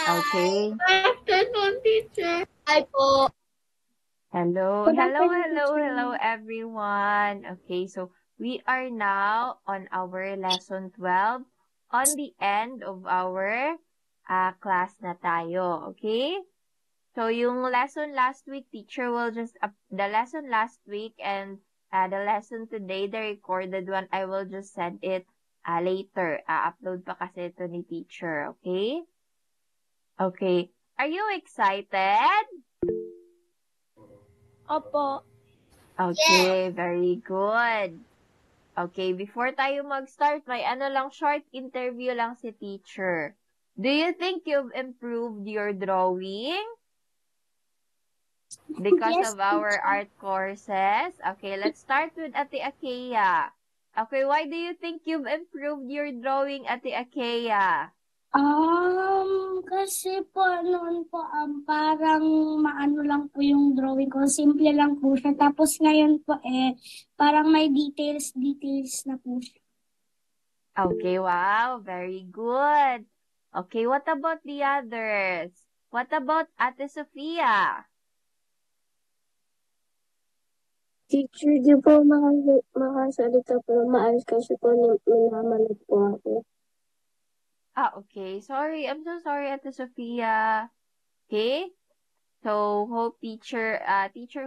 Okay. Good afternoon, teacher. Hi po. Hello, Good hello, afternoon, hello, hello, teacher. everyone. Okay, so we are now on our lesson 12, on the end of our class na tayo. Okay? So, yung lesson last week, teacher will just, the lesson last week and the lesson today, the recorded one, I will just send it later. Upload pa kasi ito ni teacher. Okay? Okay. Are you excited? Opo. Okay, very good. Okay, before tayo mag-start, may ano lang, short interview lang si teacher. Do you think you've improved your drawing because Yes, of our teacher. art courses? Okay, let's start with Ate Akeya. Okay, why do you think you've improved your drawing, Ate Akeya? Kasi po noon po parang maano lang po yung drawing ko. Simple lang po siya. Tapos ngayon po parang may details na po siya. Okay, wow, very good. Okay, what about the others? What about Ate Sofia? Teacher, di po makasalita po maalis kasi po minamalit po ako. Okay. Sorry. I'm so sorry, Ate Sophia. Okay? So, hope teacher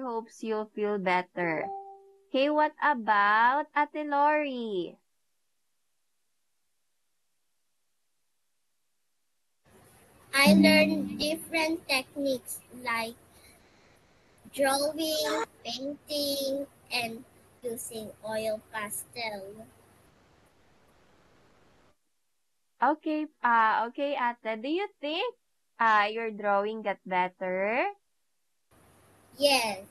hopes you'll feel better. Okay, what about Ate Lori? I learned different techniques like drawing, painting, and using oil pastel. Okay, okay, Ate. Do you think, your drawing got better? Yes,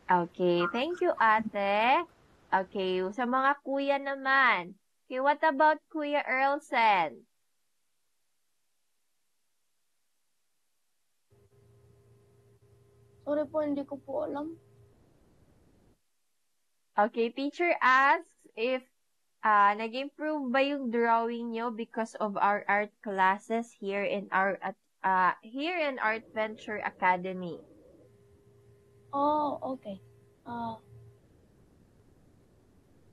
Okay, thank you, Ate. Okay, sa mga kuya naman. Okay, what about Kuya Earlsen? Sorry po, hindi ko po alam. Okay, teacher asks if nag-improve ba yung drawing nyo because of our art classes here in Art Venture Academy? Oh, okay.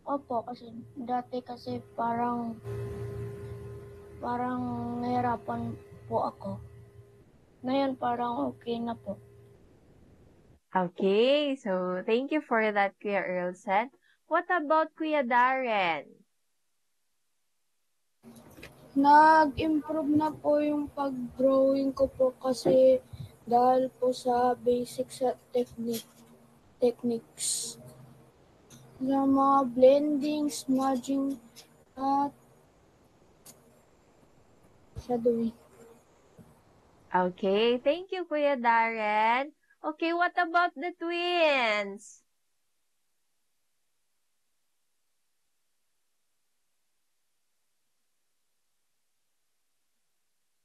Opo, kasi dati kasi parang nahirapan po ako. Ngayon parang okay na po. Okay, so thank you for that, Kuya Earlsen. What about Kuya Darren? Nag-improve na po yung pag-drawing ko po kasi dahil po sa basic sa techniques. Sa mga blending, smudging, at shadowing. Okay, thank you, Kuya Darren. Okay, what about the twins?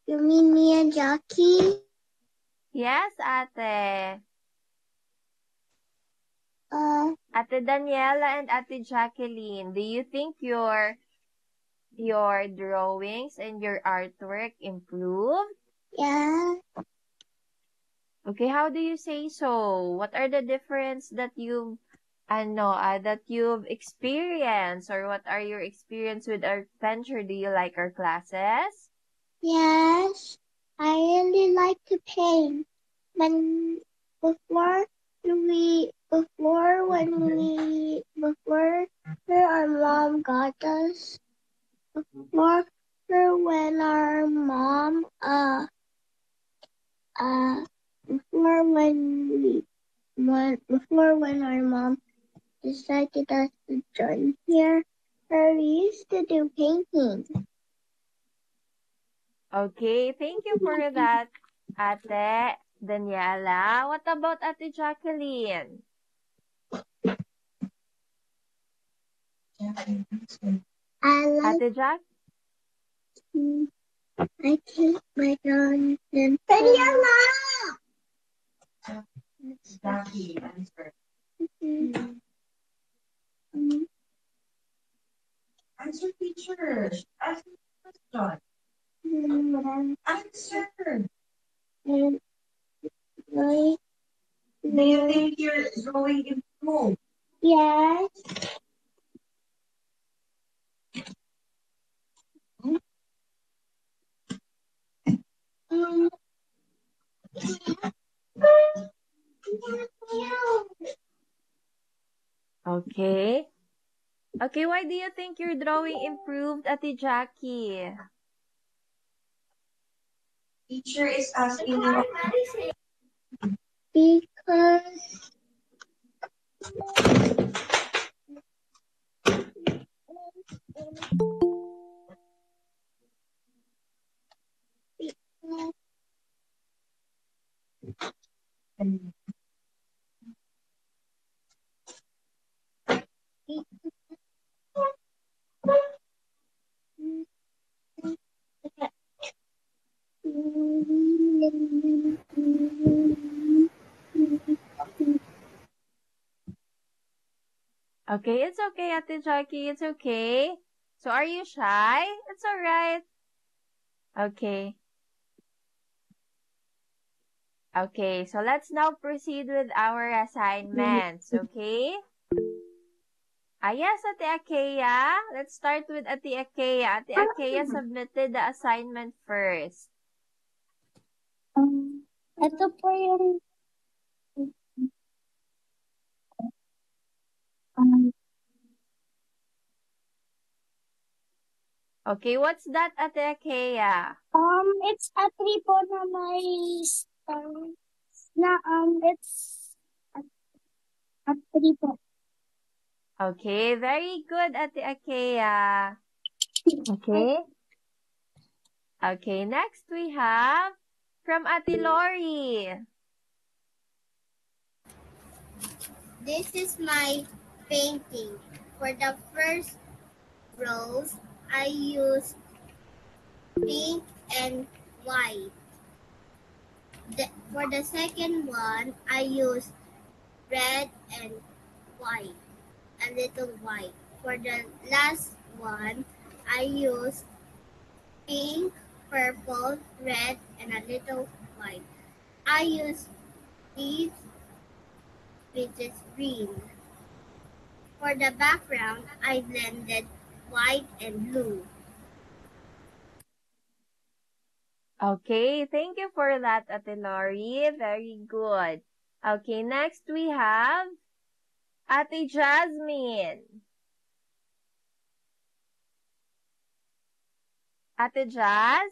you mean me and Jackie? Yes, Ate. Uh, Ate Daniela and Ate Jacqueline, do you think your drawings and your artwork improved? yeah. Okay, how do you say so? What are the difference that you've experienced, or what are your experience with Art Venture? Do you like our classes? Yes, I really like to paint. When before before our mom got us before when our mom before when our mom decided us to join here, we used to do painting. Okay, thank you for that, Ate Daniela. What about Ate Jacqueline? I like Ate Jack? I take my gun and Daniela! Answer, teacher. Ask me a question. Answer. and light Do you blue. think your drawing improved? Yes. Um, Okay. Okay, why do you think your drawing improved, Ate Jackie? Teacher is asking you. because Okay, it's okay, Ate Jackie. It's okay. So, are you shy? It's alright. Okay. Okay, so let's now proceed with our assignments, okay? Yes, Ate Akea. Let's start with Ate Akea. Ate Akea submitted the assignment first. Ito po yung um, Okay, what's that, Ate Akea? it's a tree po na may star na it's a tree po. Okay, very good, Ate Akea. Okay. Okay, next we have from Ate Lori. This is my painting. For the first rows, I used pink and white. For the second one, I used red and white, a little white. For the last one, I used pink, purple, red, and a little white. I used leaves, which is green. For the background, I blended white and blue. Okay, thank you for that, Ate Lori. Very good. Okay, next we have Ate Jasmine. Ate Jazz?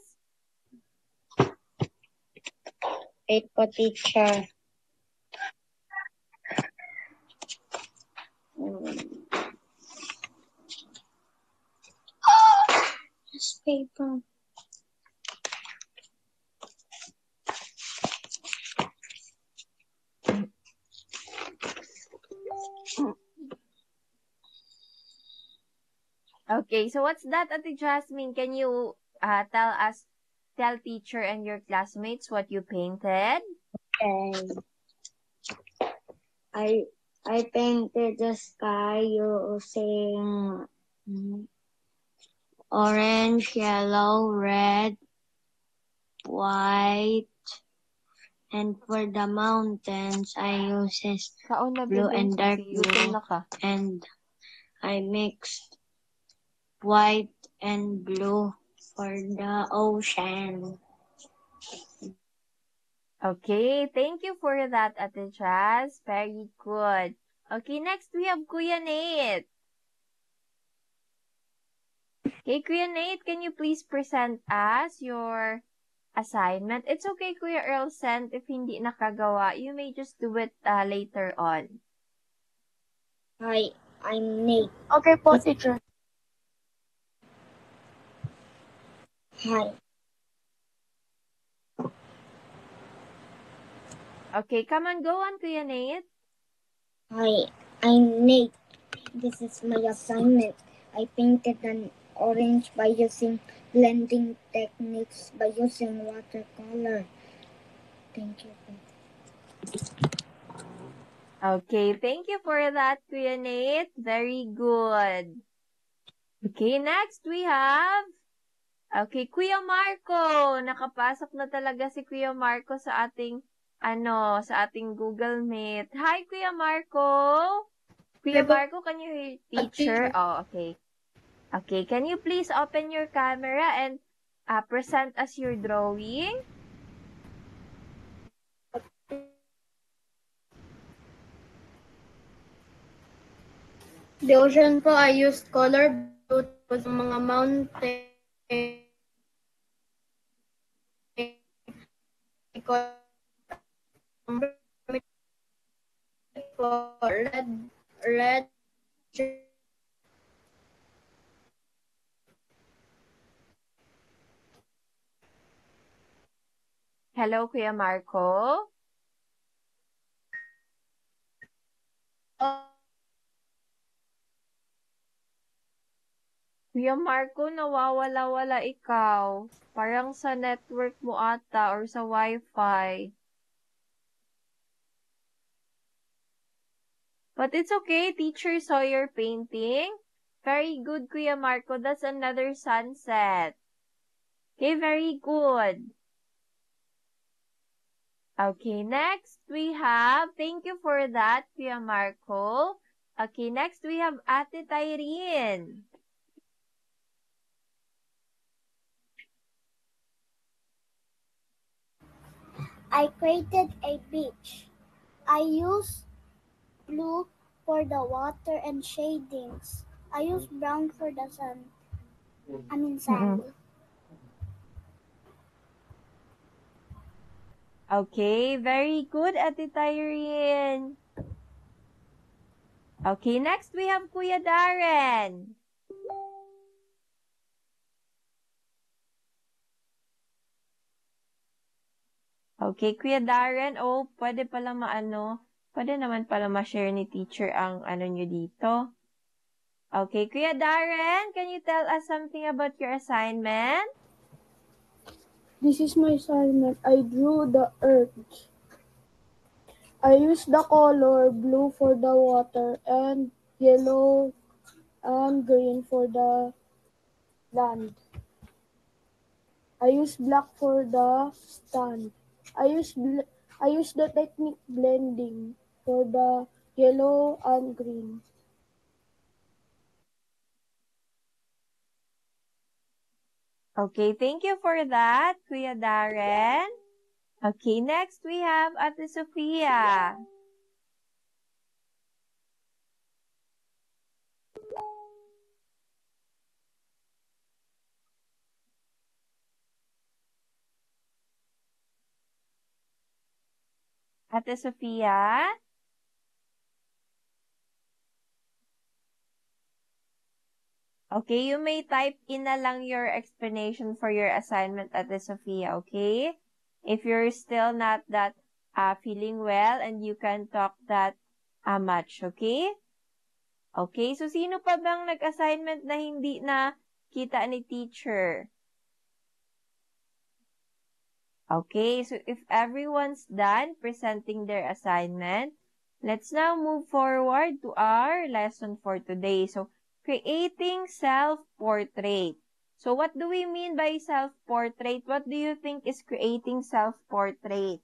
wait po, teacher. This paper. Okay, so what's that, Ate Jasmine? Can you tell teacher and your classmates what you painted? Okay. I painted the sky using orange, yellow, red, white, and for the mountains I uses blue and dark blue, and I mixed white and blue for the ocean. Okay, thank you for that, Ate Jazz. Very good. Okay, next we have Kuya Nate. Okay, Kuya Nate, can you please present us your assignment? It's okay, Kuya Earl sent. If hindi nakagawa, you may just do it later on. Hi, I'm Nate. Okay po, teacher. Hi, Okay, come on, go on, Kuya Nate. hi, I'm Nate. This is my assignment. I painted an orange by using blending techniques by using watercolor. Thank you. Okay, thank you for that, Kuya Nate. Very good. Okay, next we have Okay, Kuya Marco, nakapasok na talaga si Kuya Marco sa ating sa ating Google Meet. Hi, Kuya Marco. Kuya Marco, can you hear teacher? Oh, okay. Okay, can you please open your camera and present us your drawing? The ocean po, I used color blue, tapos yung mga mountain, red, Hello, Kuya Marco. Kuya Marco, nawawala-wala ikaw. Parang sa network mo ata or sa Wi-Fi. But it's okay, teacher saw your painting. Very good, Kuya Marco. That's another sunset. Okay, very good. Okay, next we have, thank you for that, Kuya Marco. Okay, next we have Ate Tyrene. I created a beach. I used blue for the water and shadings. I used brown for the sand. Okay, very good, Ate Tyrene. Okay, next we have Kuya Darren. Okay, Kuya Darren, pwede pala pwede naman pala ma-share ni teacher ang nyo dito. Okay, Kuya Darren, can you tell us something about your assignment? This is my assignment. I drew the earth. I used the color blue for the water and yellow and green for the land. I used black for the stand. I used the technique blending for the yellow and green. Okay, thank you for that, Kuya Darren. Okay, next we have Ate Sofia. Ate Sofia? Okay, you may type in na lang your explanation for your assignment, Ate Sofia, okay? If you're still not that feeling well and you can talk that much, okay? Okay, so sino pa bang nag-assignment na hindi na kita ni teacher? Okay, so if everyone's done presenting their assignment, let's now move forward to our lesson for today. So, creating self-portrait. So, what do we mean by self-portrait? What do you think is creating self-portrait?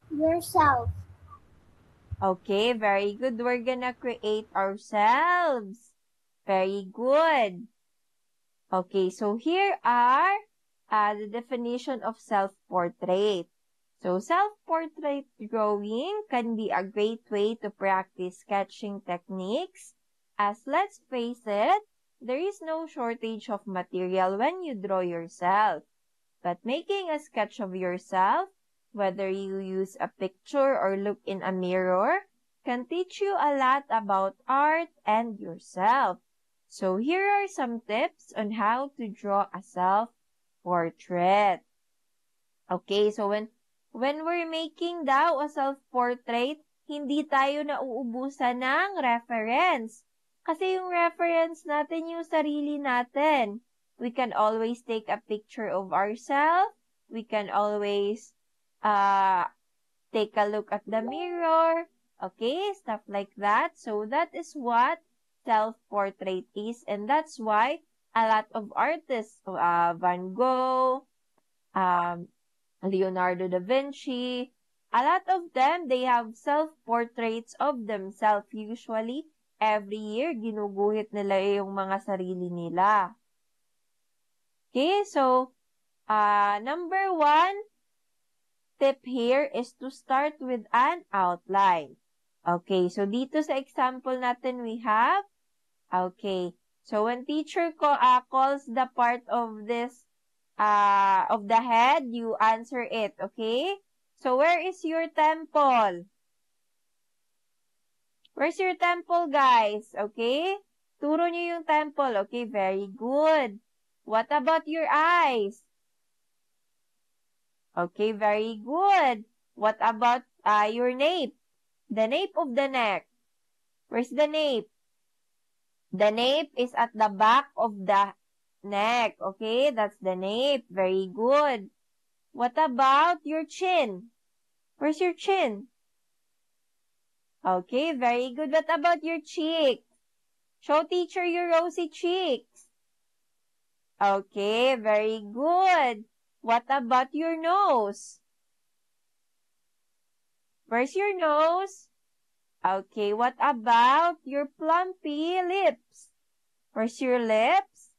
Yourself. Okay, very good. We're gonna create ourselves. Very good. Okay, so here are the definition of self-portrait. So, self-portrait drawing can be a great way to practice sketching techniques, as let's face it, there is no shortage of material when you draw yourself. But making a sketch of yourself, whether you use a picture or look in a mirror, can teach you a lot about art and yourself. So here are some tips on how to draw a self-portrait. Okay, so when we're making daw a self-portrait, hindi tayo nauubusan ng reference. Kasi yung reference natin yung sarili natin. We can always take a picture of ourselves. We can always take a look at the mirror. Okay, stuff like that. So that is what self-portrait is, and that's why a lot of artists, Van Gogh, um, Leonardo da Vinci, a lot of them, they have self-portraits of themselves. Usually, every year, ginuguhit nila yung mga sarili nila. Okay, so, number 1 tip here is to start with an outline. Okay, so dito sa example natin, we have, okay, so when teacher calls the part of this, of the head, you answer it, okay? So, where is your temple? Where's your temple, guys? Okay? Turo niyo yung temple. Okay, very good. What about your eyes? Okay, very good. What about your nape? The nape of the neck. Where's the nape? The nape is at the back of the neck. Okay, that's the nape. Very good. What about your chin? Where's your chin? Okay, very good. What about your cheeks? Show teacher your rosy cheeks. Okay, very good. What about your nose? Where's your nose? Okay, what about your plumpy lips? Where's your lips?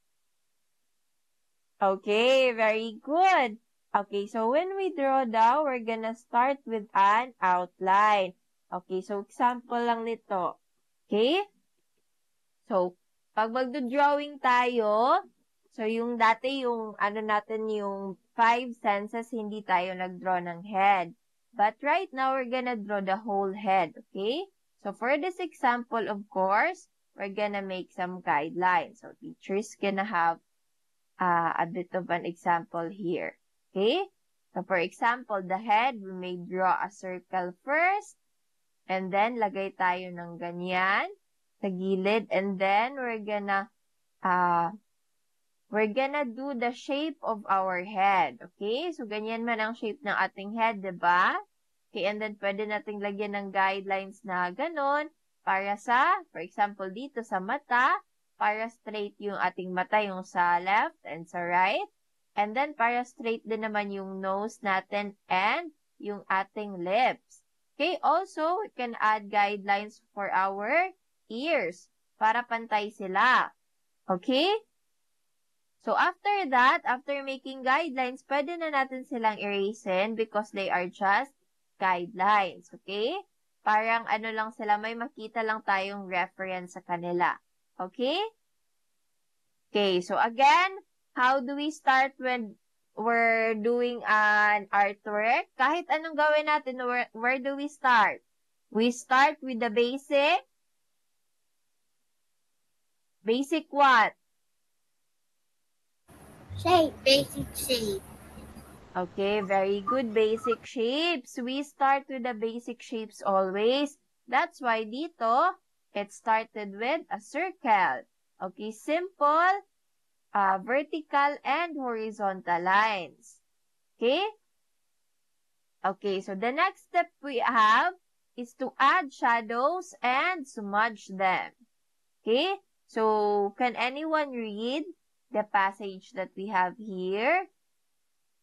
Okay, very good. Okay, so when we draw down, we're gonna start with an outline. Okay, so example lang nito. Okay? So, pag magdo-drawing tayo, so yung dati yung ano natin yung 5 senses, hindi tayo nag-draw ng head. But right now, we're gonna draw the whole head, okay? So, for this example, of course, we're gonna make some guidelines. So, teacher's gonna have a bit of an example here, okay? So, for example, the head, we may draw a circle first, and then lagay tayo ng ganyan sa gilid, and then we're gonna do the shape of our head. Okay? So, ganyan man ang shape ng ating head, diba? Okay, and then pwede nating lagyan ng guidelines na ganon para sa, for example, dito sa mata, para straight yung ating mata, yung sa left and sa right. And then, para straight din naman yung nose natin and yung ating lips. Okay, also, we can add guidelines for our ears para pantay sila. Okay? So, after that, after making guidelines, pwede na natin silang erasin because they are just guidelines. Okay? Parang ano lang sila, may makita lang tayong reference sa kanila. Okay? Okay, so again, how do we start when we're doing an artwork? Kahit anong gawin natin, where do we start? We start with the basic. Basic what? Shape. Basic shape. Okay, very good. Basic shapes. We start with the basic shapes always. That's why dito, it started with a circle. Okay, simple, vertical, and horizontal lines. Okay? Okay, so the next step we have is to add shadows and smudge them. Okay? So, can anyone read the passage that we have here?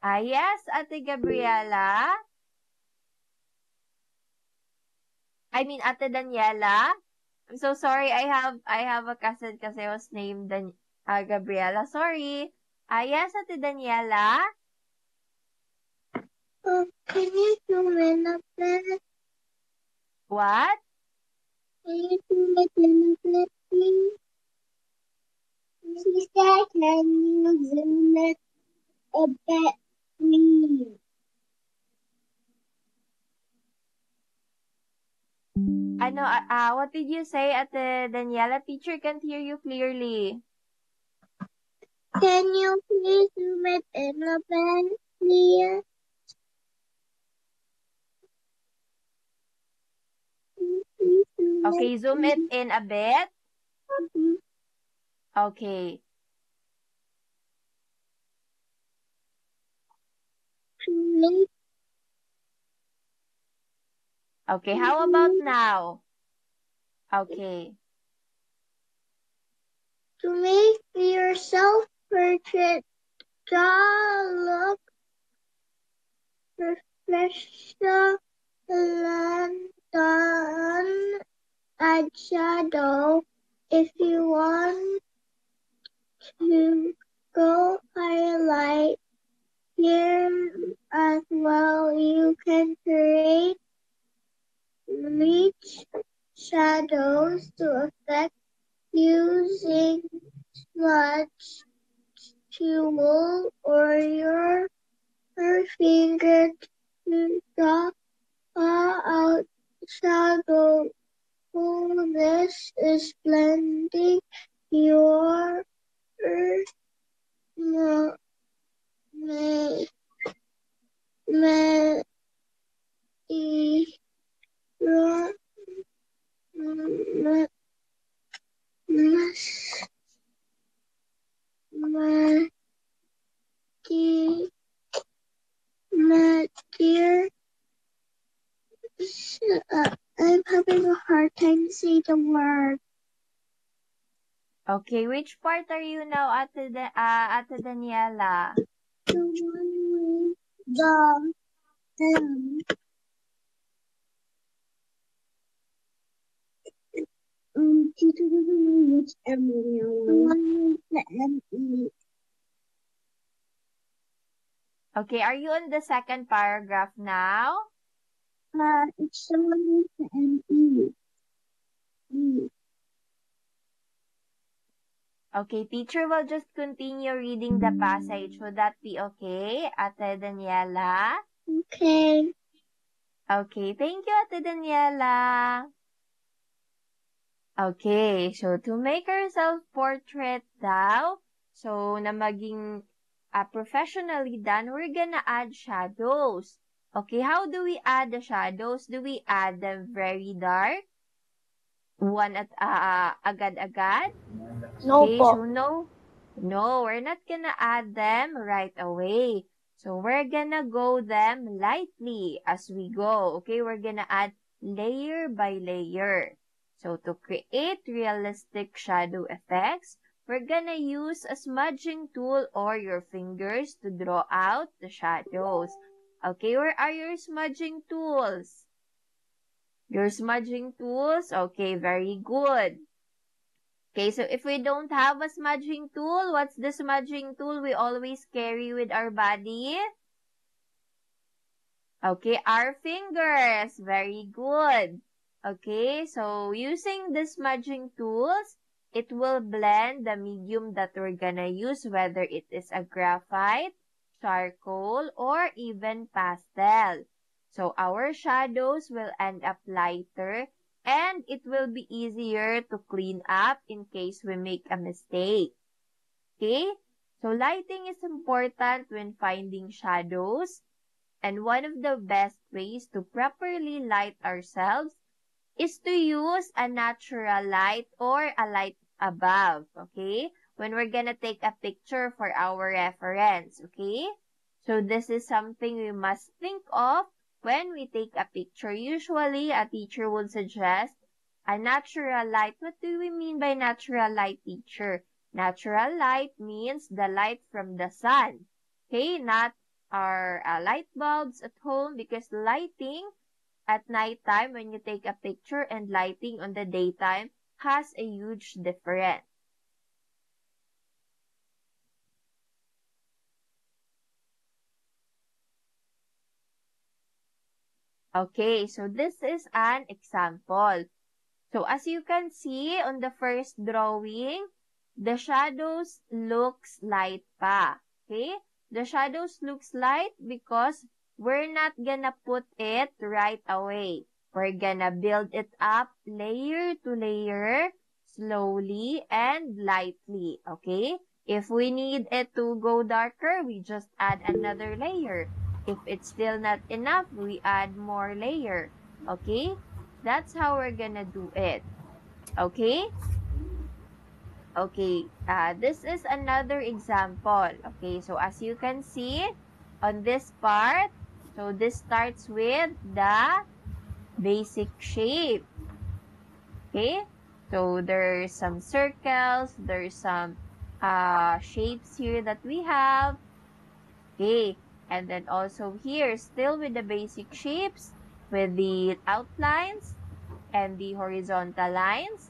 Yes, Ate Gabriela. Ate Daniela. I'm so sorry. I have a cousin kasi was named Gabriela. Sorry. Yes, Ate Daniela. Can you zoom in a bit? What? Can you zoom it in a bit, please? Sister, can you zoom it a bit, please? What did you say, Ate Daniela? Teacher can't hear you clearly. Can you please zoom it in a bit, please? Okay, zoom it in a bit. Okay. Okay, how about now? Okay. To make your self-portrait, look professional, lantern, add shadow. If you want to go highlight here as well, you can create rich shadows to effect using smudge tool or your finger to draw out shadow. This is blending your ma- ma- ma- your ma- mas- ma- de- dear. I'm having a hard time saying the word. Okay, which part are you now, Ate Daniela? The one with the M. Teacher doesn't know which M we are on. The one with the M-E. Okay, are you on the second paragraph now? It's the one with the M-E. Okay, teacher will just continue reading the passage. Would that be okay, Ate Daniela? Okay. Okay, thank you, Ate Daniela. Okay, so to make our self-portrait daw, so na maging professionally done, we're gonna add shadows. Okay, how do we add the shadows? Do we add them very dark? One at agad-agad? No Okay, po. so no, we're not gonna add them right away. So we're gonna go them lightly as we go. Okay, we're gonna add layer by layer. So to create realistic shadow effects, we're gonna use a smudging tool or your fingers to draw out the shadows. Okay, where are your smudging tools? Your smudging tools? Okay, very good. Okay, so if we don't have a smudging tool, what's the smudging tool we always carry with our body? Okay, our fingers. Very good. Okay, so using the smudging tools, it will blend the medium that we're gonna use, whether it is a graphite, charcoal, or even pastel. So our shadows will end up lighter and it will be easier to clean up in case we make a mistake. Okay? So lighting is important when finding shadows, and one of the best ways to properly light ourselves is to use a natural light or a light above, okay? When we're gonna take a picture for our reference, okay? So this is something we must think of when we take a picture. Usually, a teacher would suggest a natural light. What do we mean by natural light, teacher? Natural light means the light from the sun, okay? Not our light bulbs at home, because lighting at nighttime when you take a picture and lighting on the daytime has a huge difference. Okay, so this is an example. So as you can see on the first drawing, the shadows looks light pa. Okay? The shadows looks light because we're not gonna put it right away. We're gonna build it up layer to layer, slowly and lightly. Okay? If we need it to go darker, we just add another layer. If it's still not enough, we add more layer. Okay? That's how we're gonna do it. Okay? Okay, this is another example. Okay, so as you can see on this part, so this starts with the basic shape. Okay? So there's some circles, there's some shapes here that we have. Okay, and then also here, still with the basic shapes, with the outlines and the horizontal lines.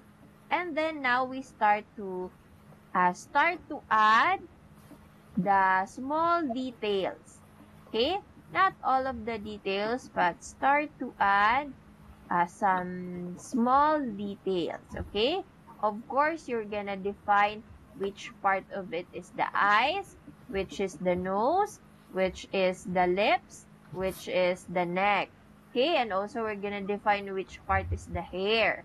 And then now we start to add the small details. Okay, not all of the details, but start to add some small details. Okay, of course, you're gonna define which part of it is the eyes, which is the nose, which is the lips, which is the neck. Okay, and also we're gonna define which part is the hair.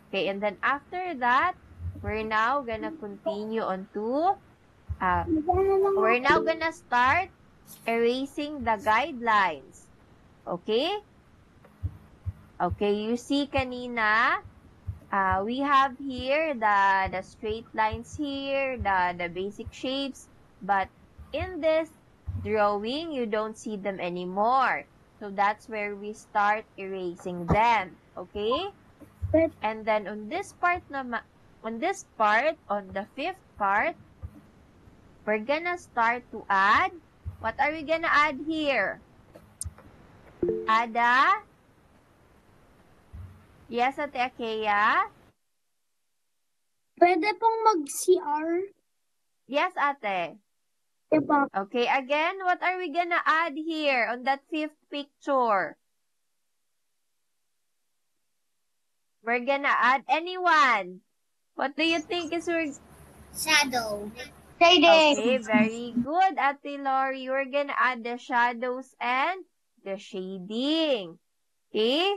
Okay, and then after that, we're now gonna continue on to, we're now gonna start erasing the guidelines. Okay? Okay, you see kanina, we have here the straight lines here, the basic shapes, but in this drawing, you don't see them anymore. So that's where we start erasing them, okay? And then on this part, on the fifth part, we're gonna start to add, what are we gonna add here? Ada? Yes, Ate Akea? Pwede pong mag-CR? Yes, Ate. Diba? Okay, again, what are we gonna add here on that fifth picture? We're gonna add anyone. What do you think is Shadow. Okay, very good, Ate Lori. We're gonna add the shadows and the shading. Okay?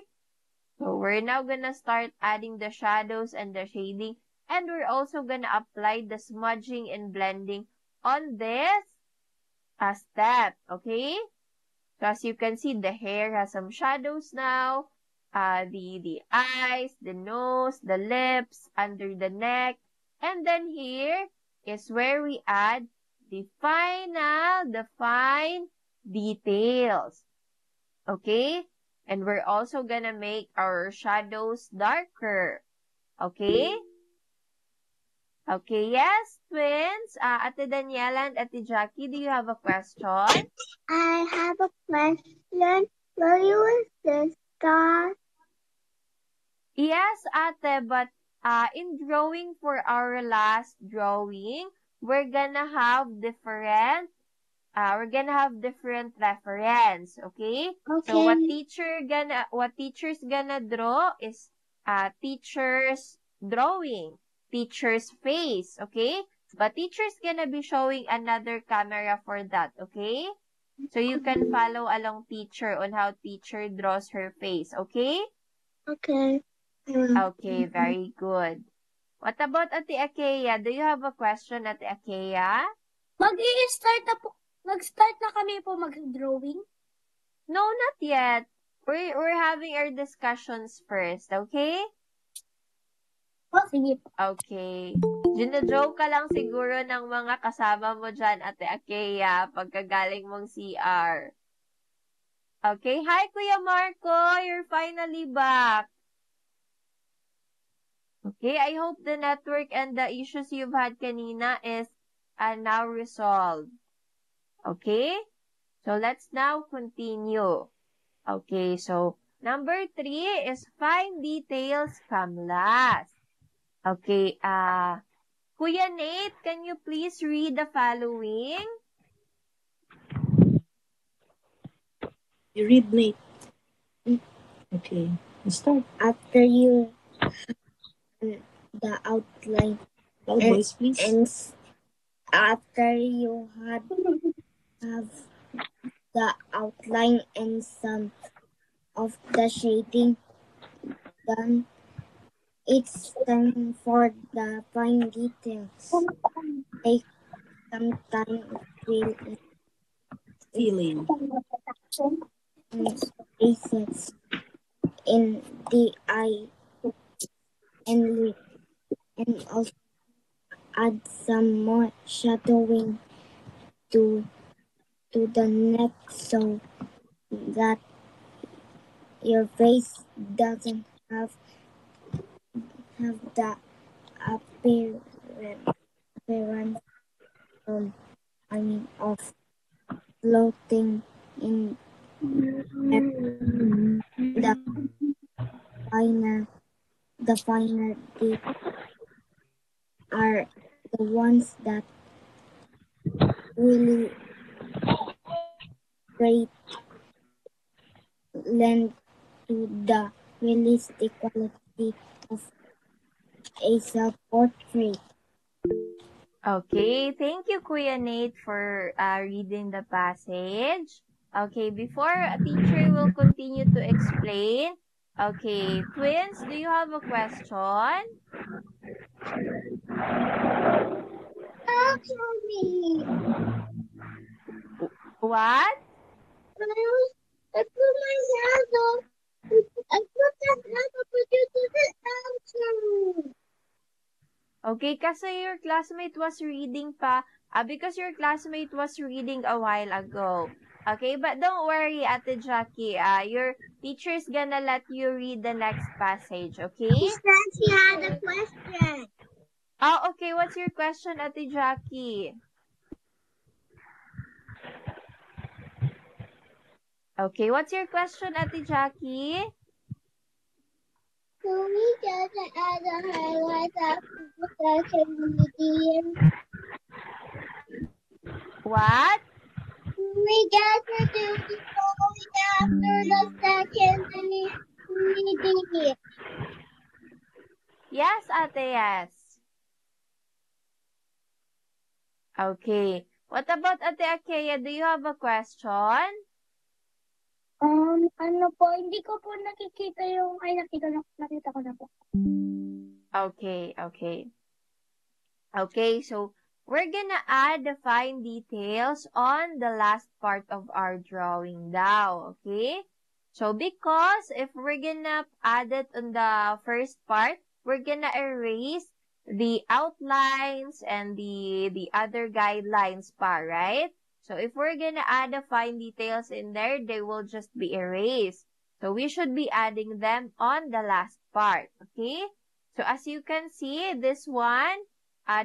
So we're now gonna start adding the shadows and the shading. And we're also gonna apply the smudging and blending on this step. Okay? So as you can see, the hair has some shadows now. The eyes, the nose, the lips, under the neck. And then here is where we add the fine details. Okay? And we're also gonna make our shadows darker. Okay? Okay, yes, twins. Ate Daniela and Ate Jackie, do you have a question? I have a question. Will you use this star? Yes, Ate, but in drawing for our last drawing, we're gonna have different reference, okay? So what teacher's gonna draw is teacher's drawing, teacher's face, okay? But teacher's gonna be showing another camera for that, okay? So you can follow along teacher on how teacher draws her face, okay? Okay. Okay, very good. What about Ate Akea? Do you have a question, Ate Akea? Mag-start na kami po mag-drawing? No, not yet. We're having our discussions first, okay? Oh, sige po. Okay. Gino-joke ka lang siguro ng mga kasama mo dyan, Ate Akea, pagkagaling mong CR. Okay. Hi, Kuya Marco. You're finally back. Okay. I hope the network and the issues you've had kanina is now resolved. Okay. So, let's now continue. Okay. So, number 3 is fine details come last. Okay. Kuya Nate, can you please read the following? You read, Nate. Okay, let's start. After you the outline Loud voice, please. and after you have the outline and some of the shading done, it's time for the fine details. Take some time Feeling. and spaces in the eye and lip, and also add some more shadowing to the neck so that your face doesn't have the appearance of floating in the finer details are the ones that really great lend to the realistic quality of a self-portrait. Okay, thank you, Kuya Nate, for reading the passage. Okay, before a teacher will continue to explain, okay, twins, do you have a question? Actually, What? I put my shadow. I put that shadow, but you didn't answer. Okay, kasi your classmate was reading pa, because your classmate was reading a while ago. Okay, but don't worry, Ate Jackie, your teacher's gonna let you read the next passage, okay? She said she had a question. Oh, okay, what's your question, Ate Jackie? Okay, what's your question, Ate Jackie? Can we just add a highlight after the second medium? What? We get to do the following after the second medium. Yes, Ate, yes. Okay. What about Ate Akea? Do you have a question? Ano po, hindi ko po nakikita yung, nakita ko na po. Okay, okay. Okay, so we're gonna add the fine details on the last part of our drawing now, okay? So because if we're gonna add it on the first part, we're gonna erase the outlines and the other guidelines pa, right? So if we're gonna add the fine details in there, they will just be erased. So we should be adding them on the last part, okay? So as you can see, this one,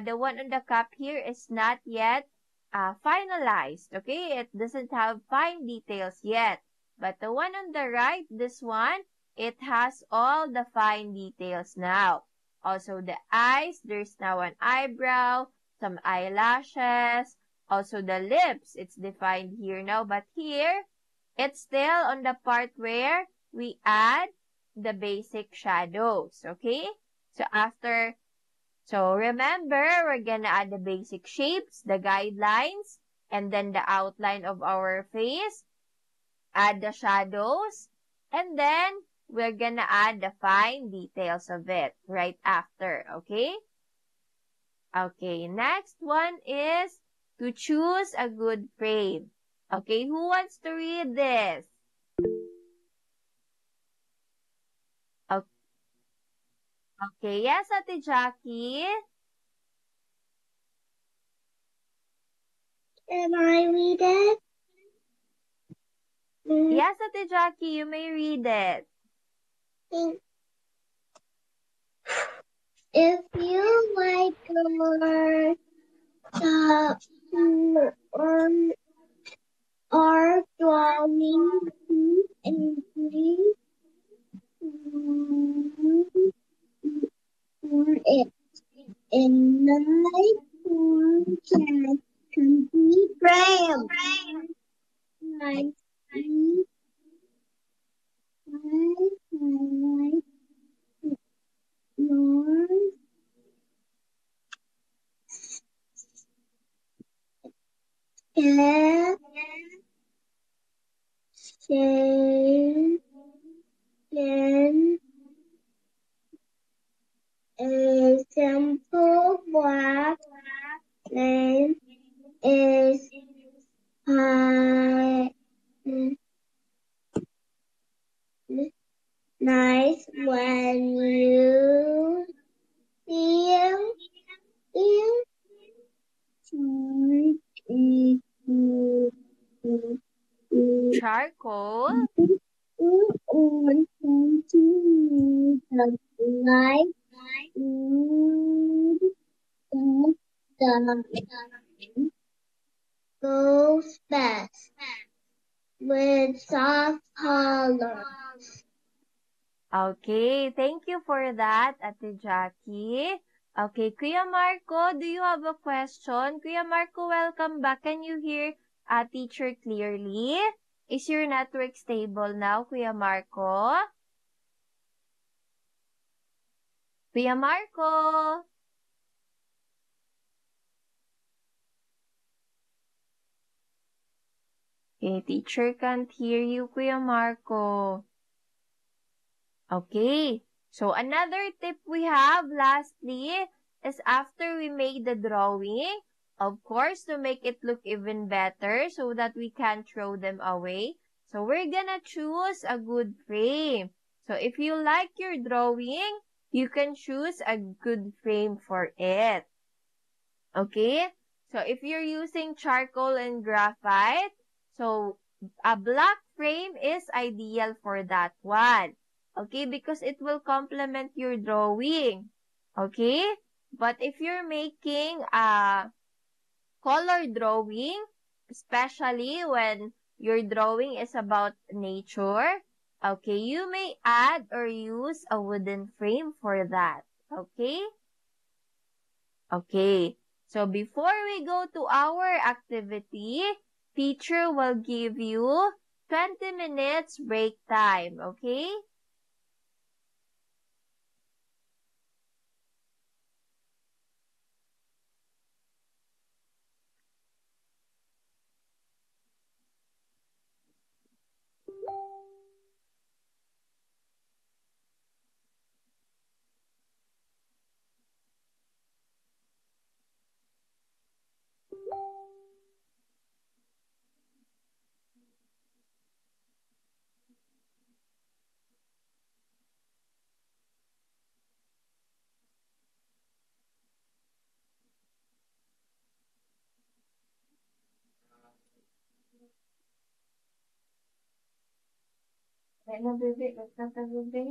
the one on the cup here is not yet finalized, okay? It doesn't have fine details yet. But the one on the right, this one, it has all the fine details now. Also the eyes, there's now an eyebrow, some eyelashes, also the lips, it's defined here now. But here, it's still on the part where we add the basic shadows, okay? So remember, we're gonna add the basic shapes, the guidelines, and then the outline of our face, add the shadows, and then we're gonna add the fine details of it right after, okay? Okay, next one is to choose a good frame. Okay, who wants to read this? Okay, yes, Ate Jackie? Can I read it? Yes, Ate Jackie, you may read it. If you like your or drawing and please it in the night can be frame. Like your can a simple black line is nice when you Charcoal? like mm, the goes best with soft colors. Okay, thank you for that, Ate Jackie. Okay, Kuya Marco, do you have a question? Kuya Marco, welcome back. Can you hear teacher clearly? Is your network stable now, Kuya Marco? Kuya Marco? Okay, teacher can't hear you, Kuya Marco. Okay, so another tip we have lastly is after we made the drawing, of course, to make it look even better so that we can't throw them away. So we're gonna choose a good frame. So if you like your drawing, you can choose a good frame for it. Okay? So if you're using charcoal and graphite, so a black frame is ideal for that one. Okay? Because it will complement your drawing. Okay? But if you're making a color drawing, especially when your drawing is about nature, okay, you may add or use a wooden frame for that. Okay? Okay, so before we go to our activity, teacher will give you 20 minutes break time, okay? Ano, bebe? Nagtata, bebe?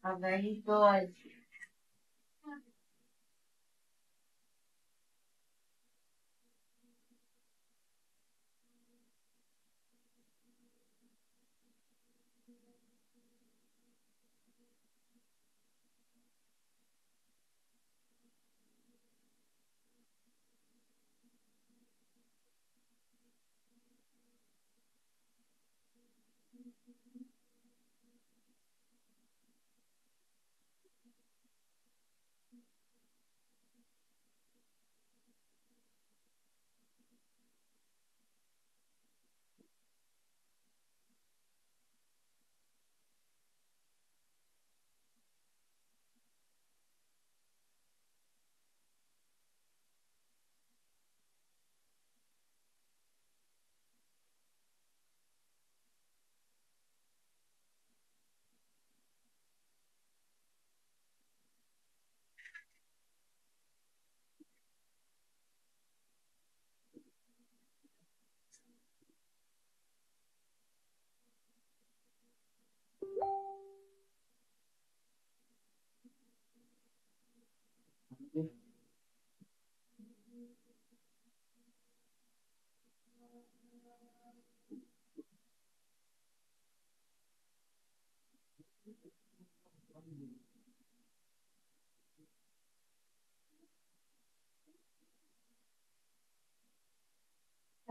Ah, very good.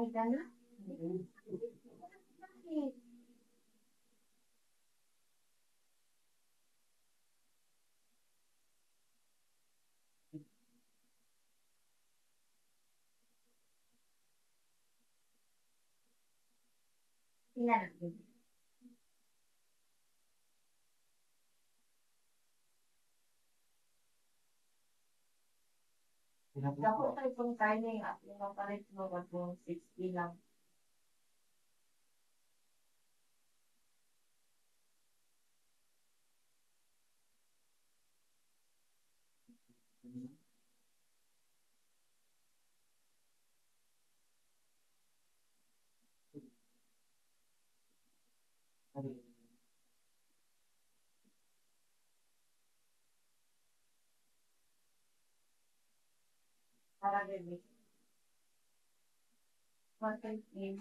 Ay, gano'n? Tingnan natin. Dapat tayo pong timing at yung palit mo kung 60 lang. Para din. Content name.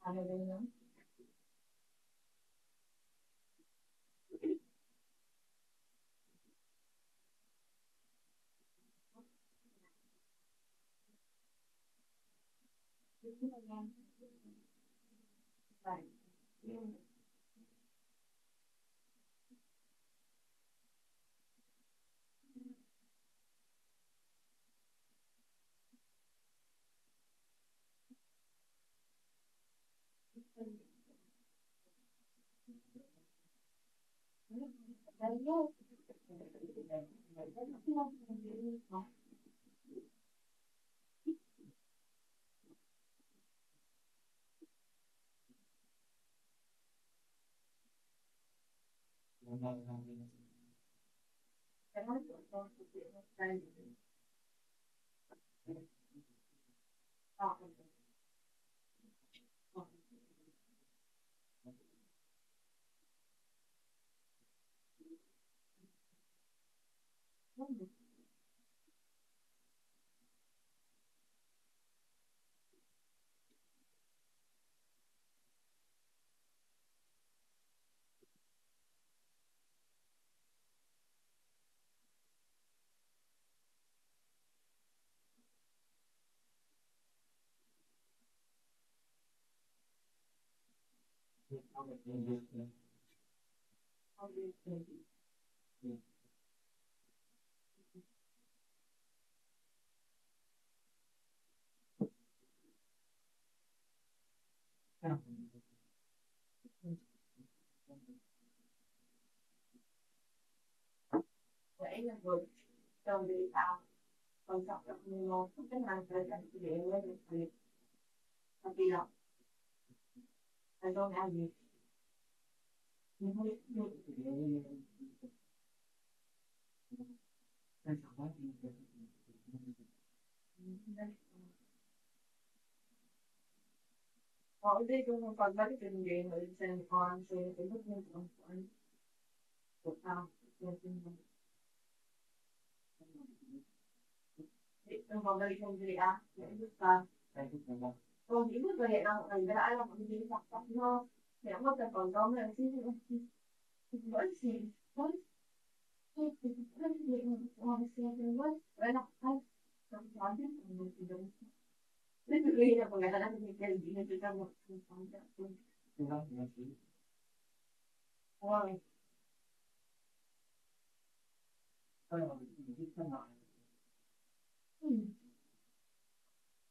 Ano din yun? Ayun, good. So, pag-saksak mo, pag-nangal ang sila, sabi lang, I don't have it. Oh, hindi ko kung pagbalik yung game, send on, so ibig mo ang on. So, yung pagbalik yung day ibig ka. Kung ibig ba yan ang alam mo, hindi saksak mo. Kaya mo, tapos mo, what is it? What is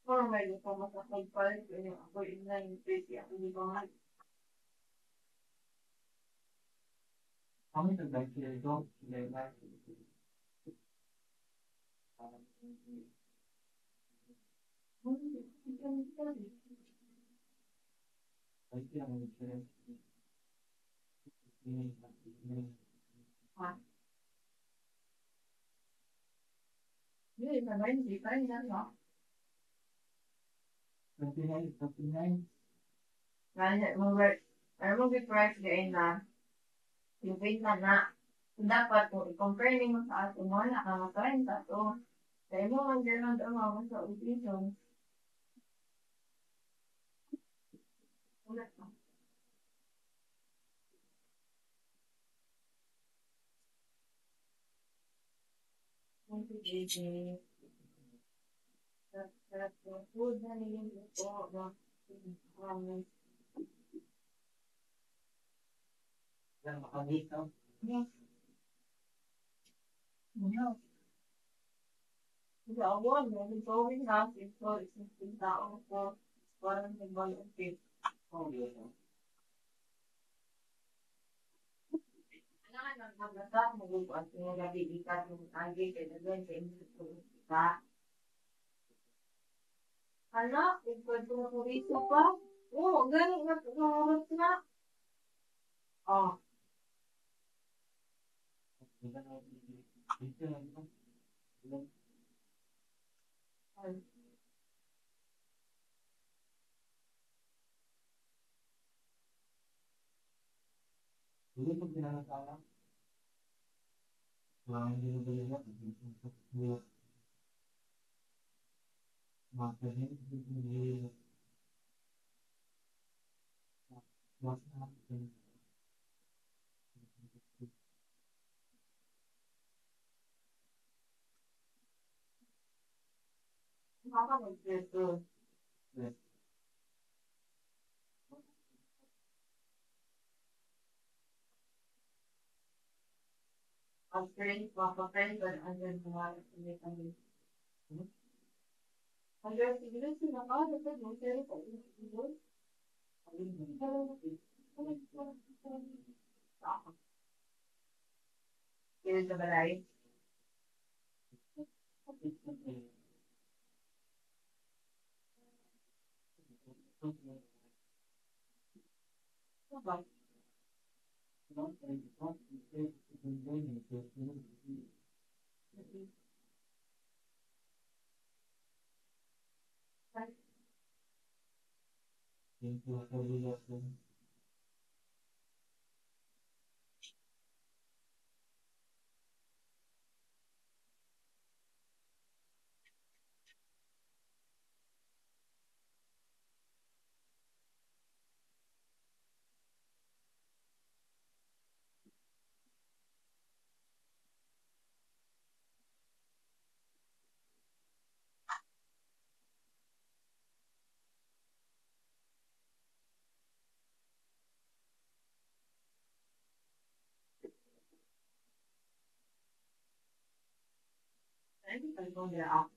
Formal ko makakagpalit ko yung ako inline pwede ako di ba nga. Kami nag-like ito, like. Dapat kung i-compare mo sa ato mo, nakakatayin sa ato. Dahil mo, ang ganun daw ako sa utilizon. Thank you, JJ. Food na niyo po. Yes. No. Sa awon, may going na. Ito, isang tao po. Parang nag-volunteer. Kailangan ng maglasak, mag-upuan sa mga gabi-ikat ng agay, kaya doon sa inyo ka. Hala, ikaw tumuturiso pa? Oo, ganun na tumurot na. Oh. Nakaka-mag-ito. Ang friend, mapa-friend, but under mga kami. Under siguro sila ka, dapat mo sila sa inyo. Kaya sa balay. Sabay. Ay, talagang nila ako.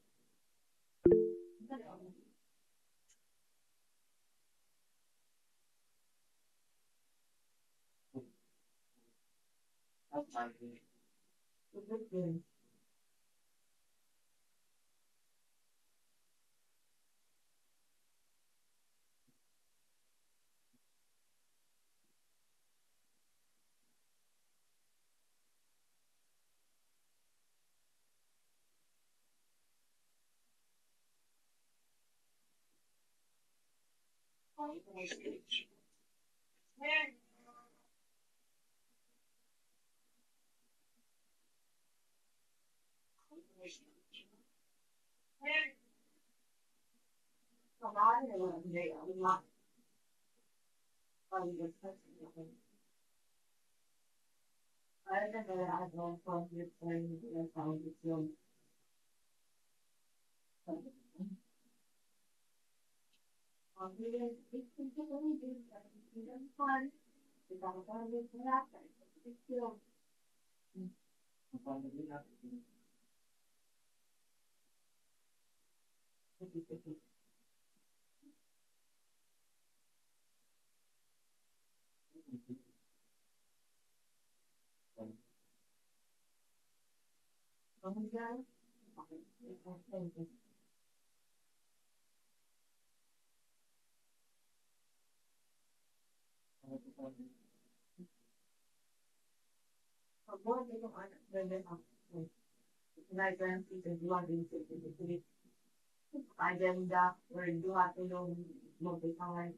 agenda or duha to yung magpisangan.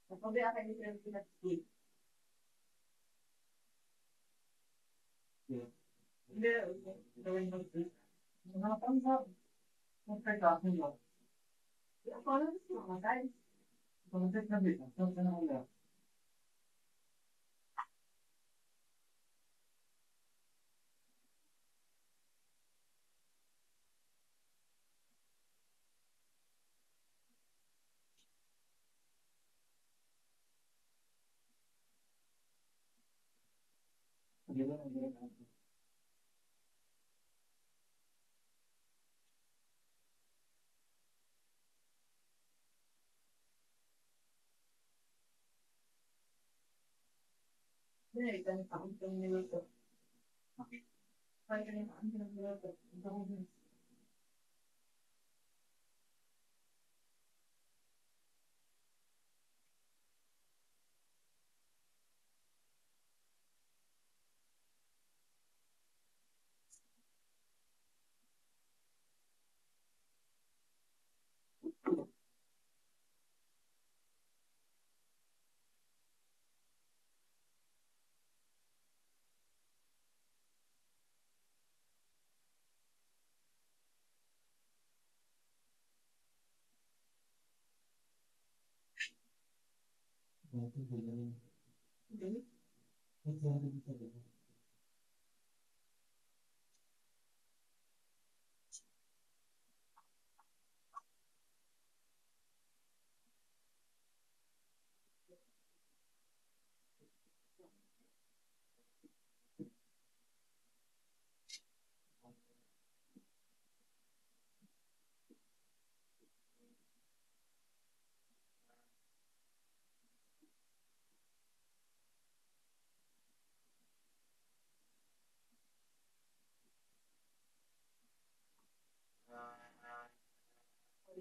Kapag akan yung pinag-skip. Hindi, gawin mo ito. Mga pansa, magkakasin mo. Ako lang siya, guys. Pag-check na dito, saan ka na ulit? Hindi, ganit akong minuto. Kaya ganit akong minuto.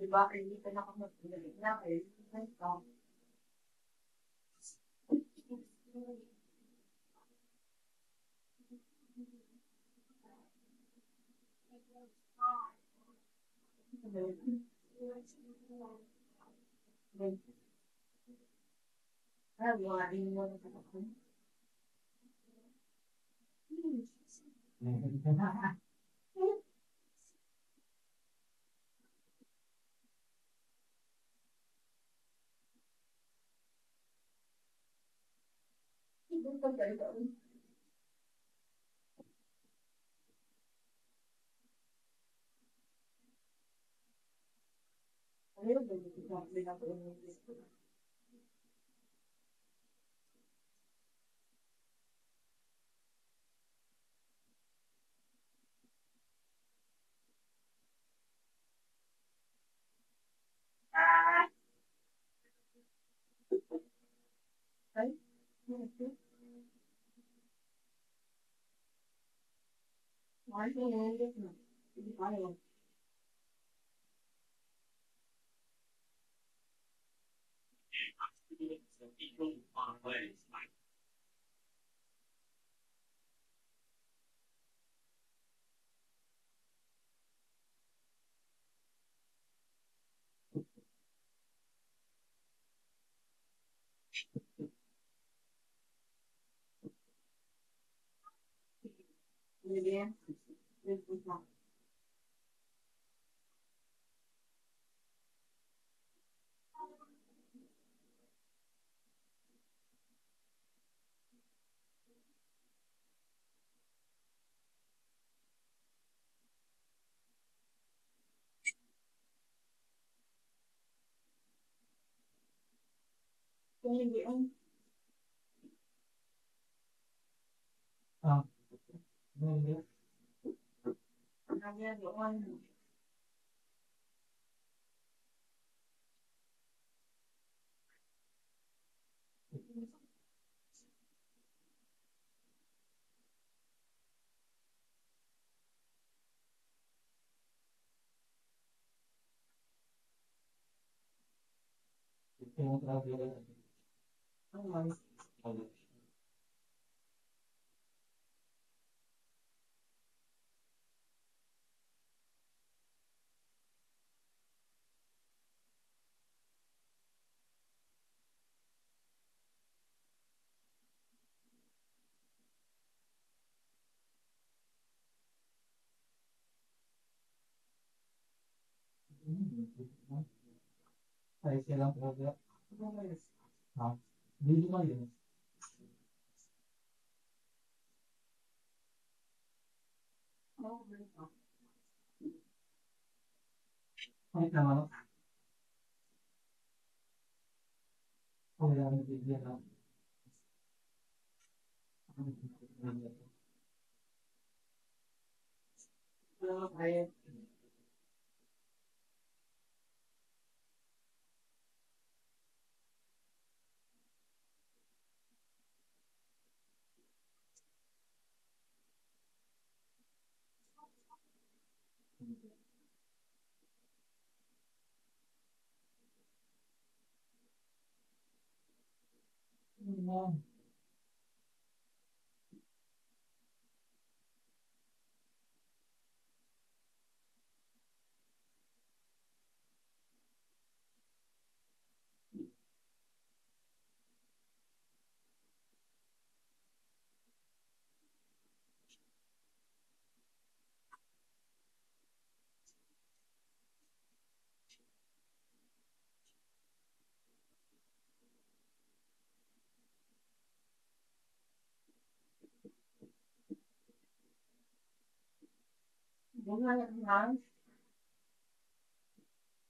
Diba, hindi ka nakamagpili na kayo. Ay, silang po. Ha? Hindi mo yun. Ay, naman. Ay, naman. Bigyan na. Ay,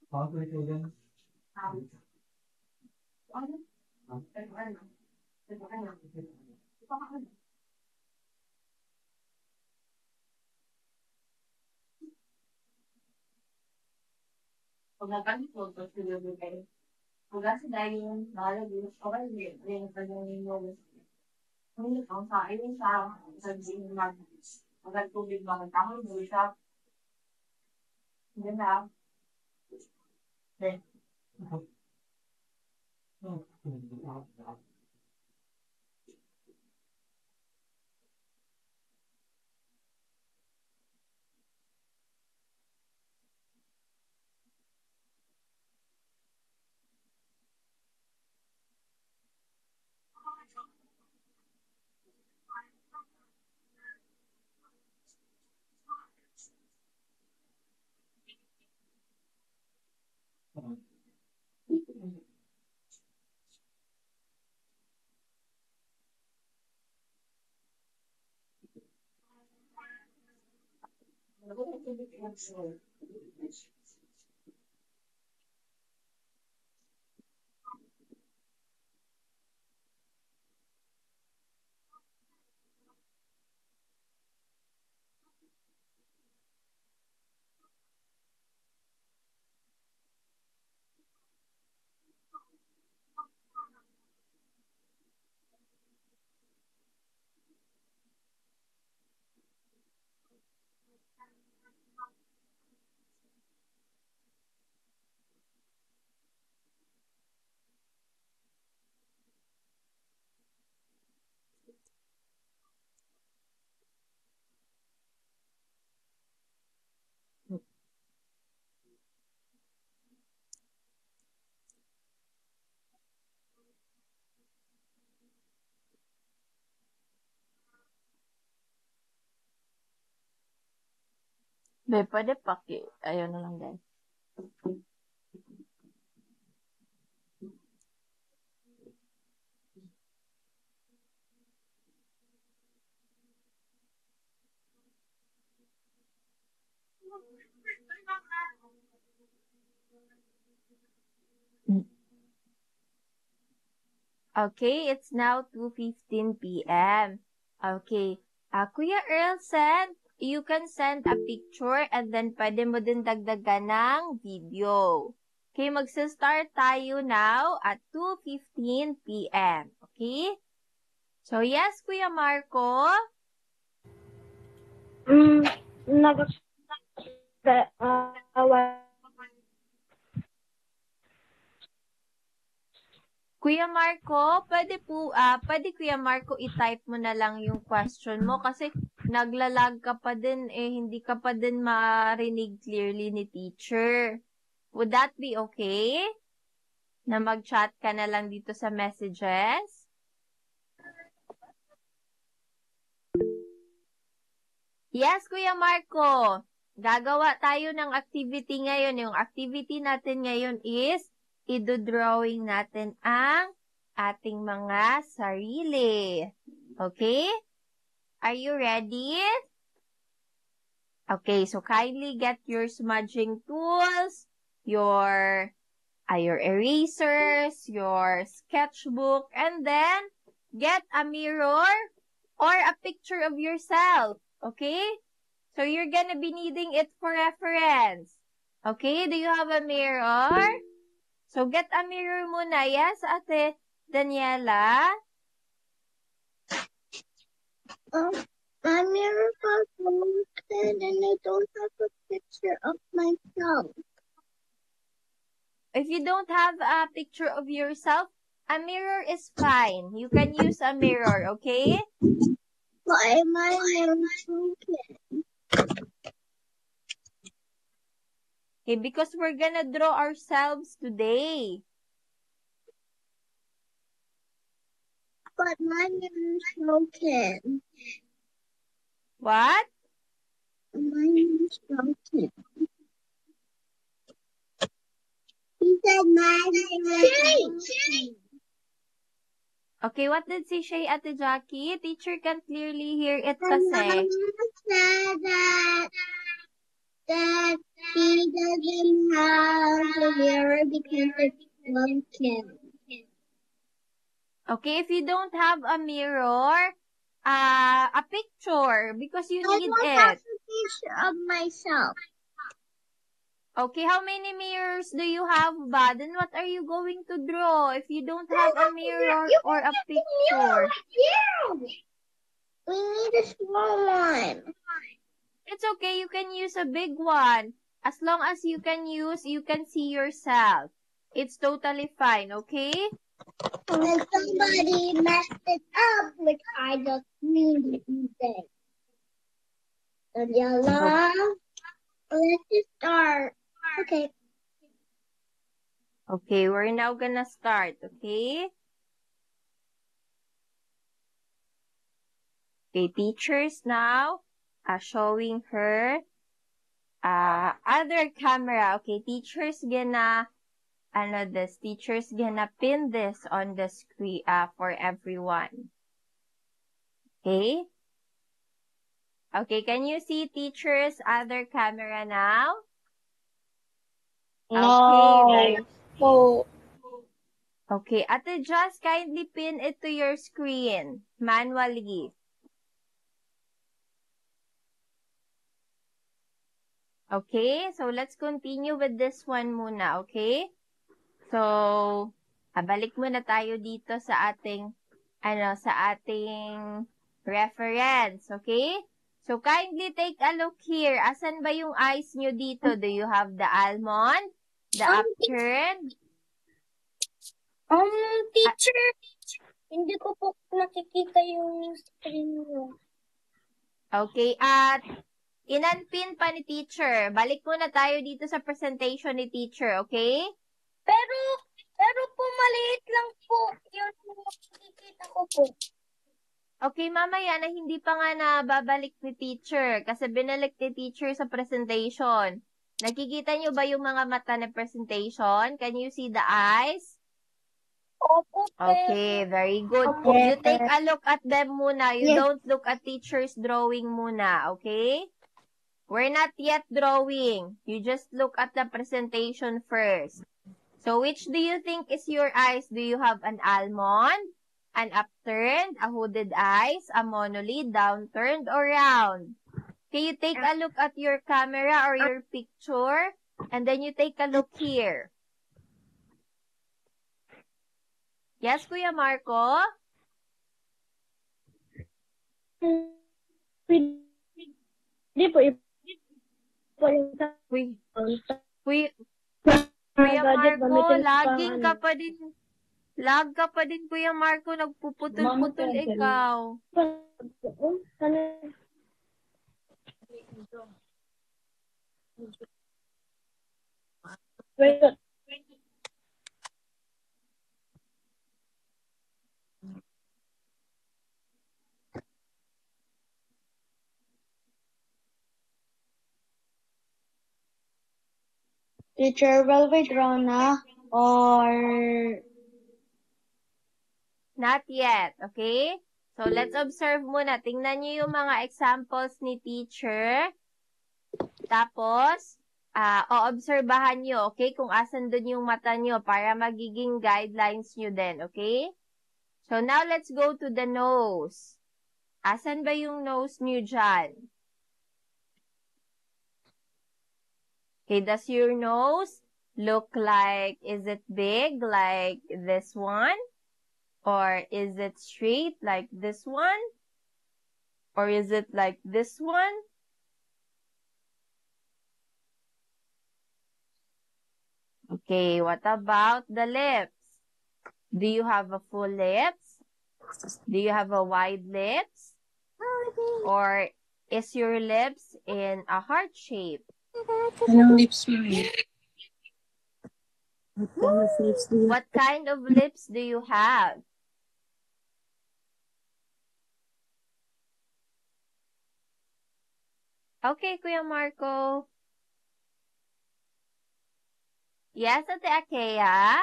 bago ito din. Be, pwede ayaw na lang guys. Okay, it's now 2:15 p.m. Okay. Kuya Earl said, you can send a picture and then pwede mo din dagdagan ng video. Okay, magsa-start tayo now at 2:15 p.m. Okay? So, yes, Kuya Marco? Kuya Marco, pwede Kuya Marco i-type mo na lang yung question mo kasi naglalag ka pa din hindi ka pa din marinig clearly ni teacher. Would that be okay? Na mag-chat ka na lang dito sa messages? Yes, Kuya Marco. gagawa tayo ng activity ngayon. Yung activity natin ngayon is, idodrawing natin ang ating mga sarili. Okay? Are you ready? Okay, so kindly get your smudging tools, your erasers, your sketchbook, and then get a mirror or a picture of yourself. Okay? So you're gonna be needing it for reference. Okay? Do you have a mirror? So get a mirror muna. Yes, Ate Daniela? My mirror got broken and I don't have a picture of myself. If you don't have a picture of yourself, a mirror is fine. You can use a mirror, okay? Why my mirror broken? Okay, because we're gonna draw ourselves today. But my mirror's broken. What? My mirror's broken. He said my mirror's broken. Okay, what did si Shay, Ate Jackie? Teacher can't clearly hear it My kasi. mom said that he doesn't have a mirror because it's broken. Okay, if you don't have a mirror, a picture, because you I need don't have it. a picture of myself. Okay, how many mirrors do you have, ba? Then what are you going to draw if you don't have a mirror or a picture? We need a small one. It's okay, you can use a big one. As long as you can see yourself. It's totally fine, okay? And somebody messed it up, which I just need to say. The yellow. Let's just start. Okay. Okay, we're now gonna start, okay? Okay, teachers now are showing her other camera. Okay, teachers gonna pin this on the screen for everyone. Okay? Okay, can you see teachers' other camera now? Okay. No. Okay, Ate just kindly pin it to your screen manually. Okay, so let's continue with this one muna, okay? So, balik muna tayo dito sa ating reference, okay? So, kindly take a look here. Asan ba yung eyes nyo dito? Do you have the almond? The upturned? Teacher, hindi ko po nakikita yung screen niyo. Okay, at inunpin pa ni teacher. Balik muna tayo dito sa presentation ni teacher, okay? Pero po maliit lang po yung nakikita ko po. Okay, mamaya na hindi pa nga nababalik ni teacher kasi binalik ni teacher sa presentation. Nakikita nyo ba yung mga mata na presentation? Can you see the eyes? Opo, Okay, very good. You take a look at them muna. You don't look at teacher's drawing muna, okay? We're not yet drawing. You just look at the presentation first. So, which do you think is your eyes? Do you have an almond, an upturned, a hooded eyes, a monolid, downturned, or round? Okay, you take a look at your camera or your picture, and then you take a look here. Yes, Kuya Marco? Hindi po, Kuya Marco, lagging ka pa din. Lag ka pa din, Kuya Marco. Nagpuputol-putol ikaw. Wait, Teacher, will we draw na? Or... Not yet, okay? So, let's observe muna. Tingnan niyo yung mga examples ni teacher. Tapos, o-obserbahan nyo, okay? Kung asan dun yung mata nyo para magiging guidelines nyo din, okay? So, now let's go to the nose. Asan ba yung nose nyo dyan? Okay, does your nose look like, is it big like this one? Or is it straight like this one? Or is it like this one? Okay, what about the lips? Do you have a full lips? Do you have a wide lips? Or is your lips in a heart shape? Anong lips mo eh? What kind of lips do you have? What kind of lips do you have? Okay, Kuya Marco. Yes, Ate Akea?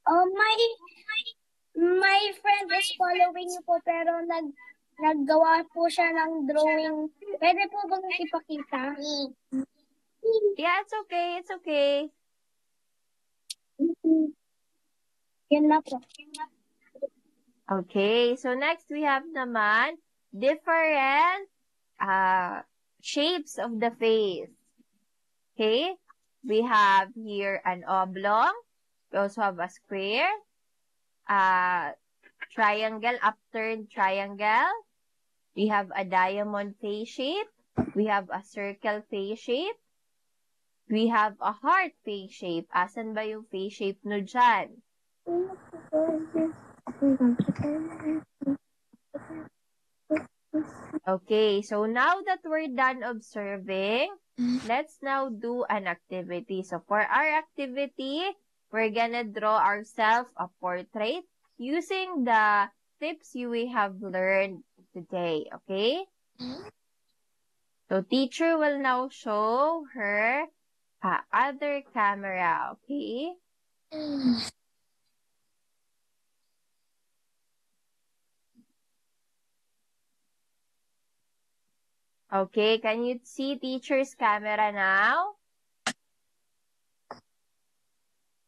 Oh, my friend is following you po, pero naggawa po siya ng drawing. Pwede po bang ipakita? Yeah, it's okay. It's okay. Yan na po. Okay, so next we have naman different shapes of the face. Okay, we have here an oblong. We also have a square, triangle, upturned triangle. We have a diamond face shape. We have a circle face shape. We have a heart face shape. Asan ba yung face shape no dyan? Okay, so now that we're done observing, let's now do an activity. So for our activity, we're gonna draw ourselves a portrait using the tips you have learned today, okay? So teacher will now show her other camera, okay? Okay, can you see teacher's camera now?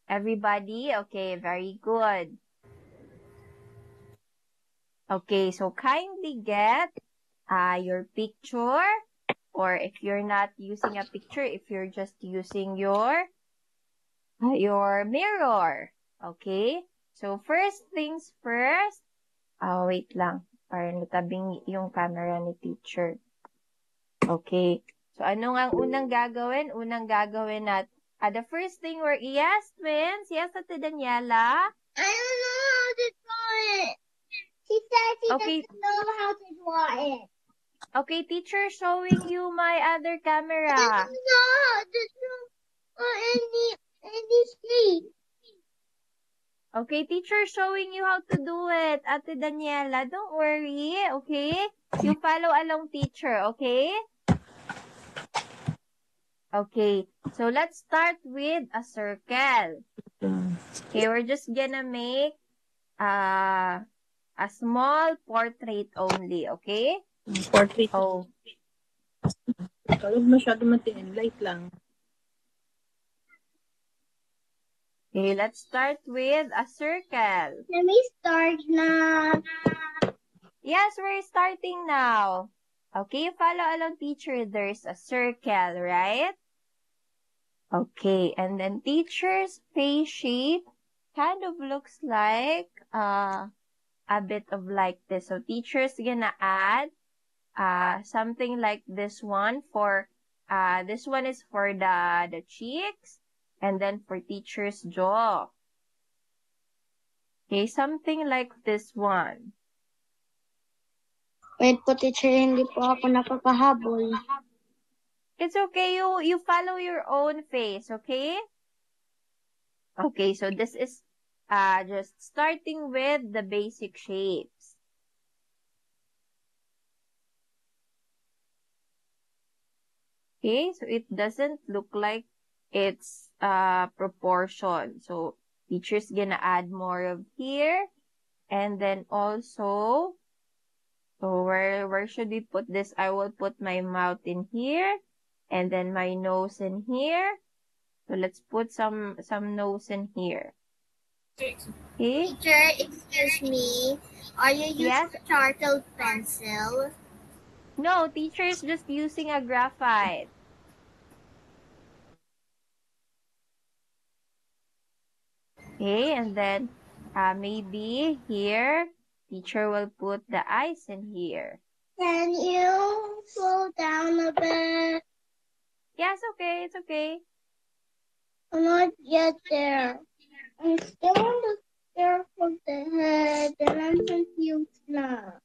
Everybody? Okay, very good. Okay, so kindly get your picture, or if you're not using a picture, if you're just using your mirror. Okay? So first things first. Wait lang. Para natabing yung camera ni teacher. Okay. So ano nga ang unang gagawin? Unang gagawin the first thing yes, twins. Yes, Ate Daniela. I don't know how to draw it. She said she doesn't know how to draw it. Okay, teacher showing you my other She camera. doesn't know how to draw any shape. Okay, teacher showing you how to do it. Ate Daniela, don't worry, okay? You follow along teacher, okay? Okay, so let's start with a circle. Okay, we're just gonna make a small portrait only, okay? Portrait. Oh, Huwag masyado matingin. Light lang. okay, let's start with a circle. Let me start now. Yes, we're starting now. Okay, follow along teacher. There's a circle, right? Okay, and then teacher's face shape kind of looks like a bit of like this. So teacher's gonna add something like this one for this one is for the cheeks, and then for teacher's jaw. Okay, something like this one. Wait po, teacher, hindi po ako nakakahabol. It's okay, you follow your own face, okay? Okay, so this is just starting with the basic shapes. Okay, so it doesn't look like its proportion. So, teacher's gonna add more of here. And then also, so where should we put this? I will put my mouth in here. And then my nose in here. So, let's put some nose in here. Okay? Teacher, excuse me. Are you using Yes? a charcoal pencil? No, teacher is just using a graphite. Okay, and then maybe here, teacher will put the eyes in here. Can you slow down a bit? Yes, okay, it's okay. I'm not yet there. I'm still on the stair of the head and I'm confused now.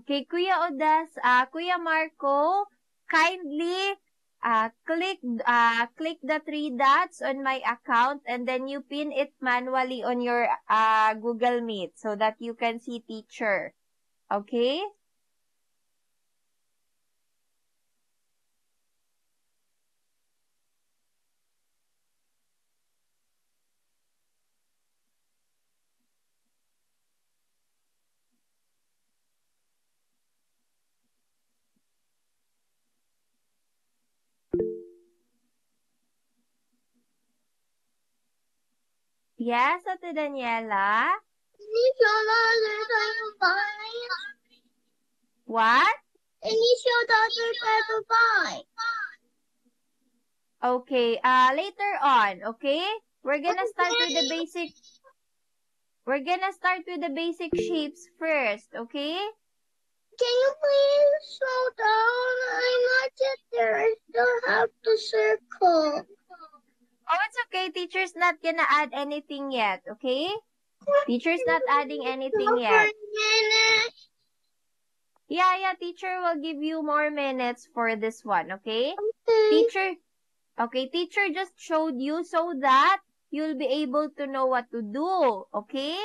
Okay, Kuya Odas, Kuya Marco, kindly click the 3 dots on my account and then you pin it manually on your Google Meet so that you can see teacher. Okay? Yes, Ate Daniela? Initial other type of bike. What? Initial other type of bike. Okay, later on, okay? We're gonna start with the basic shapes first, okay? Can you please slow down? I'm not yet there. I still have to circle. Oh, it's okay. Teacher's not gonna add anything yet, okay? Teacher's not adding anything yet. Yeah, teacher will give you more minutes for this one, okay? Teacher just showed you so that you'll be able to know what to do, okay?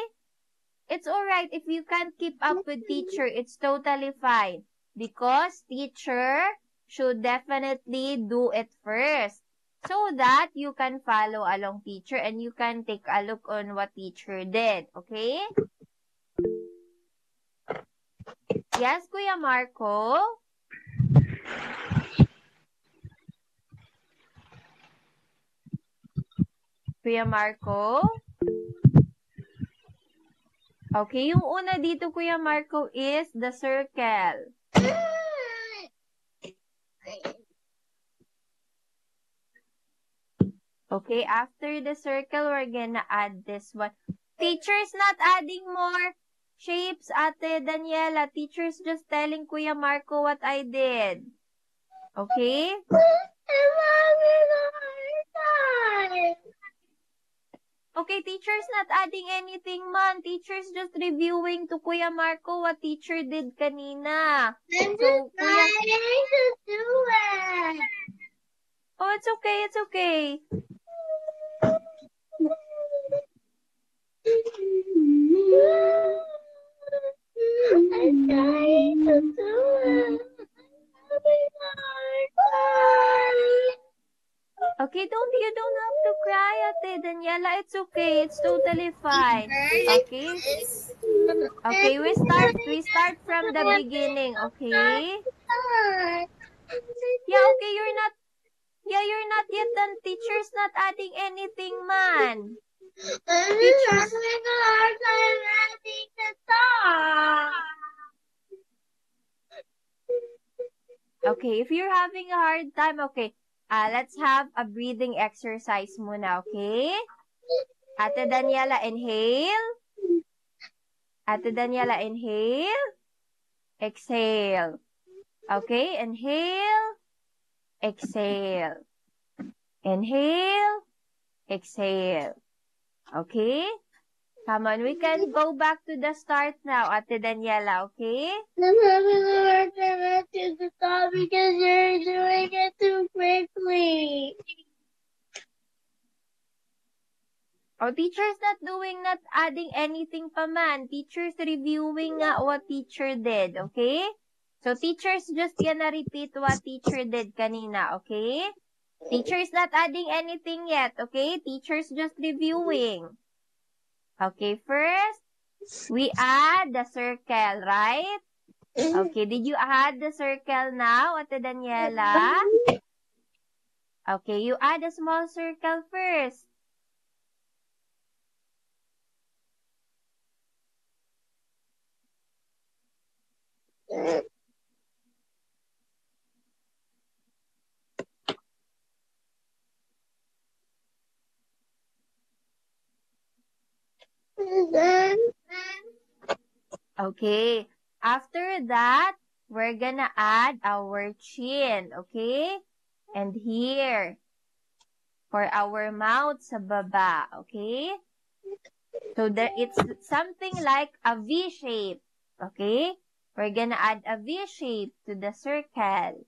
It's alright if you can't keep up with teacher. It's totally fine. Because teacher should definitely do it first. So that you can follow along teacher and you can take a look on what teacher did. Okay? Yes, Kuya Marco? Kuya Marco? Okay, yung una dito, Kuya Marco, is the circle. Okay, after the circle, we're gonna add this one. Teacher's not adding more shapes, Ate Daniela. Teacher's just telling Kuya Marco what I did. Okay? Okay, teacher's not adding anything, man. Teacher's just reviewing to Kuya Marco what teacher did kanina. So, Kuya... to do it. Oh, it's okay, it's okay. I'm trying to do it. Okay, you don't have to cry, Ate Daniela. It's okay. It's totally fine. Okay? Okay, we start from the beginning, okay? Yeah, okay, you're not yet done. Teacher's not adding anything, man. Teacher's... Okay, if you're having a hard time, okay, let's have a breathing exercise muna, okay? Ate Daniela, inhale. Ate Daniela, inhale. Exhale. Okay, inhale. Exhale. Inhale. Exhale. Okay? Come on, we can go back to the start now, Ate Daniela, okay? I'm having a hard time to stop because you're doing it too quickly. Oh, teacher's not adding anything pa man. Teacher's reviewing what teacher did, okay? So, teacher's just gonna repeat what teacher did kanina, okay? Teacher is not adding anything yet, okay? Teacher's just reviewing. Okay, first, we add the circle, right? Okay, did you add the circle now, Ate Daniela? Okay, you add a small circle first. Okay, after that, we're gonna add our chin, okay? And here, for our mouth sa baba, okay? So there, it's something like a V shape, okay? We're gonna add a V shape to the circle.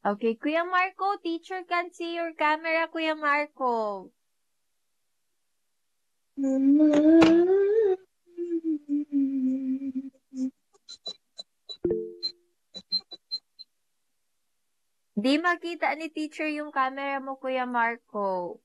Okay, Kuya Marco, teacher can see your camera, Kuya Marco. Di makita ni teacher yung camera mo, Kuya Marco.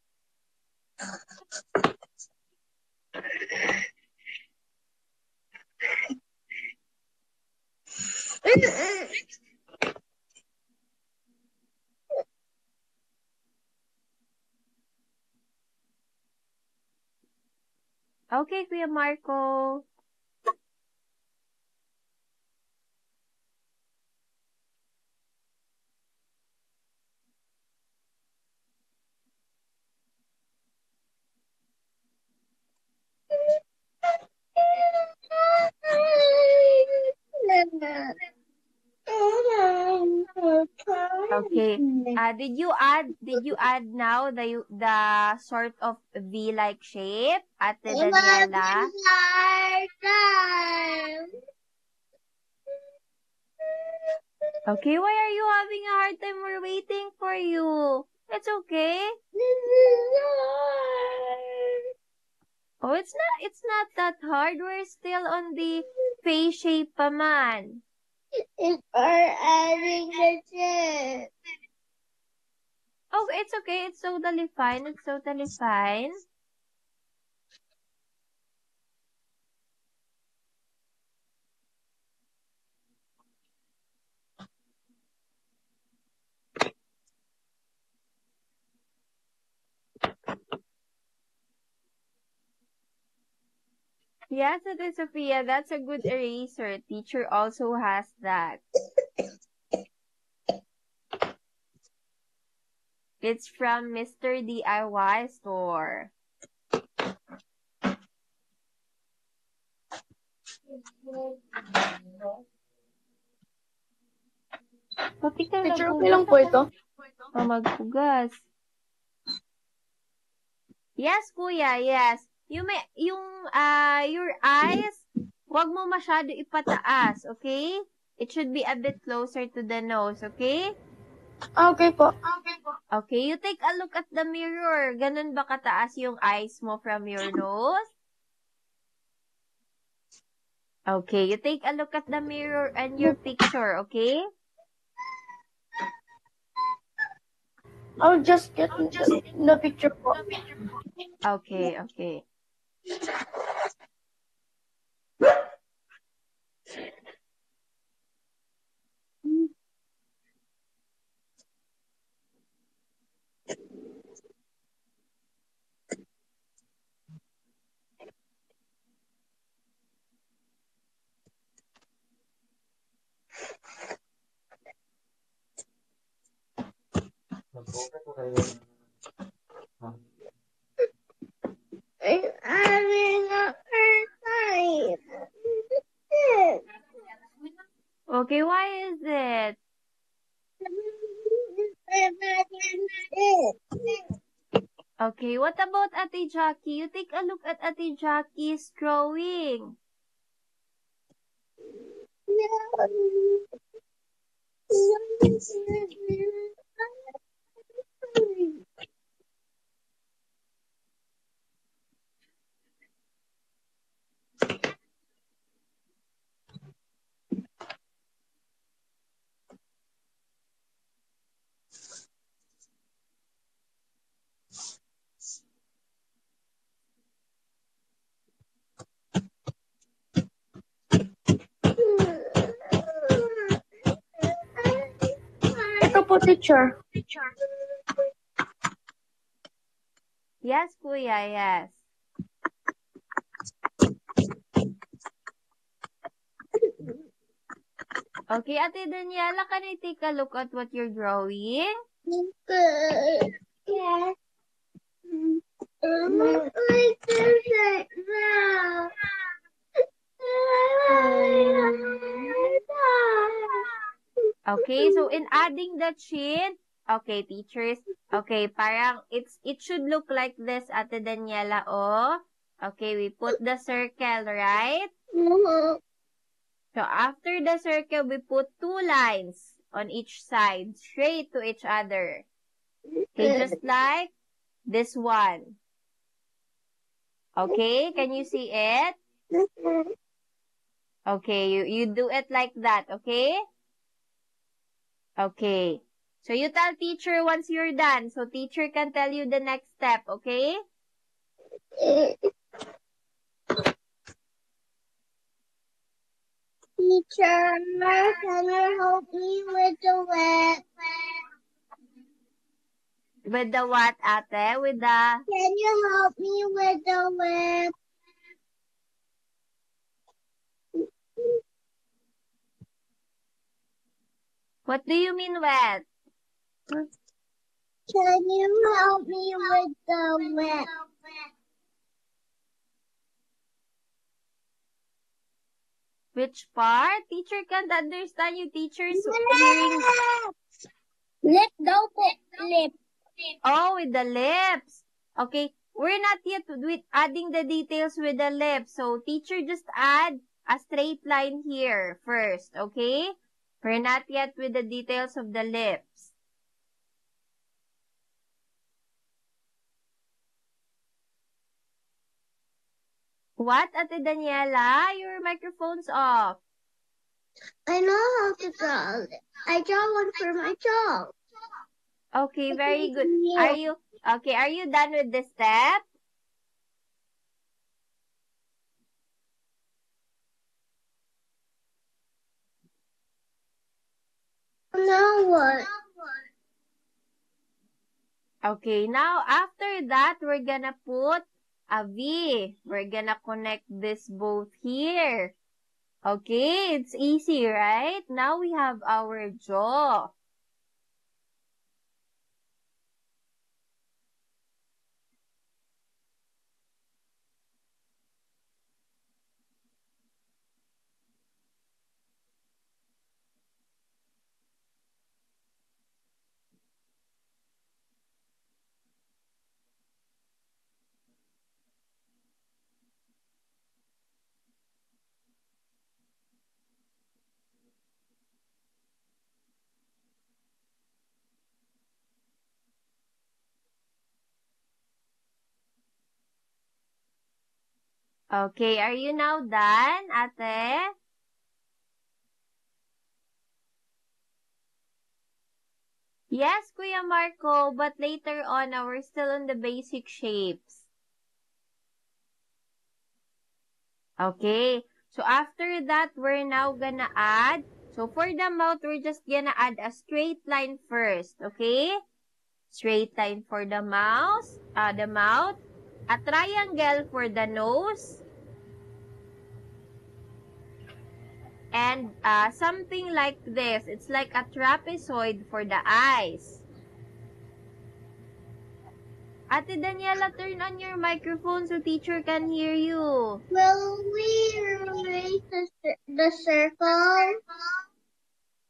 Okay, Kuya Marco. Okay. Did you add now the sort of V-like shape, Ate Daniela? Okay, why are you having a hard time? We're waiting for you. It's okay. Oh, it's not that hard. We're still on the face shape pa man. Oh, it's okay. It's totally fine. It's totally fine. Yes, it is, Sophia. That's a good eraser. Teacher also has that. It's from Mr. DIY store. Pati ka Teacher, okay naghugas lang po ito? o maghugas. Yes, kuya, yes. Yung your eyes, wag mo masyado ipataas, okay? It should be a bit closer to the nose, okay? Okay po. Okay, you take a look at the mirror. Ganun ba kataas yung eyes mo from your nose? Okay, you take a look at the mirror and your picture, okay? I'll just get the picture po. Okay, okay. I'm having a hard time. Okay, why is it? I'm having it. Okay, what about Ate Jackie? You take a look at Ate Jackie's drawing. Ito po, teacher. Yes, kuya, yes. Okay, Ate Daniela, can I take a look at what you're drawing? Yes. Okay, so in adding the chin, okay, teachers, okay, parang it should look like this, Ate Daniela, oh. Okay, we put the circle, right? So after the circle, we put 2 lines on each side, straight to each other. Okay, just like this one. Okay, can you see it? Okay, you do it like that, okay? Okay. So you tell teacher once you're done. So teacher can tell you the next step, okay? Teacher, can you help me with the web? With the what, ate? With the... Can you help me with the web? What do you mean with? Can you help me with the web? Which part? Teacher can't understand you. Teacher's hearing... Lip daw po. Lip. Oh, with the lips. Okay, we're not yet with adding the details with the lips. So teacher just add a straight line here first, okay? We're not yet with the details of the lips. What, Ate Daniela? Your microphone's off. I know how to draw. I draw one for my child. Okay, very good. Are you done with this step? Now what? Okay, now after that, we're gonna put a V. We're gonna connect this both here. Okay, it's easy, right? Now we have our jaw. Okay, are you now done, ate? Yes, Kuya Marco, but later on, we're still on the basic shapes. Okay, so after that, we're now gonna add, so for the mouth, we're just gonna add a straight line first, okay? Straight line for the mouth, a triangle for the nose, and something like this. It's like a trapezoid for the eyes. Ate Daniela, turn on your microphone so teacher can hear you. Will we erase the circle?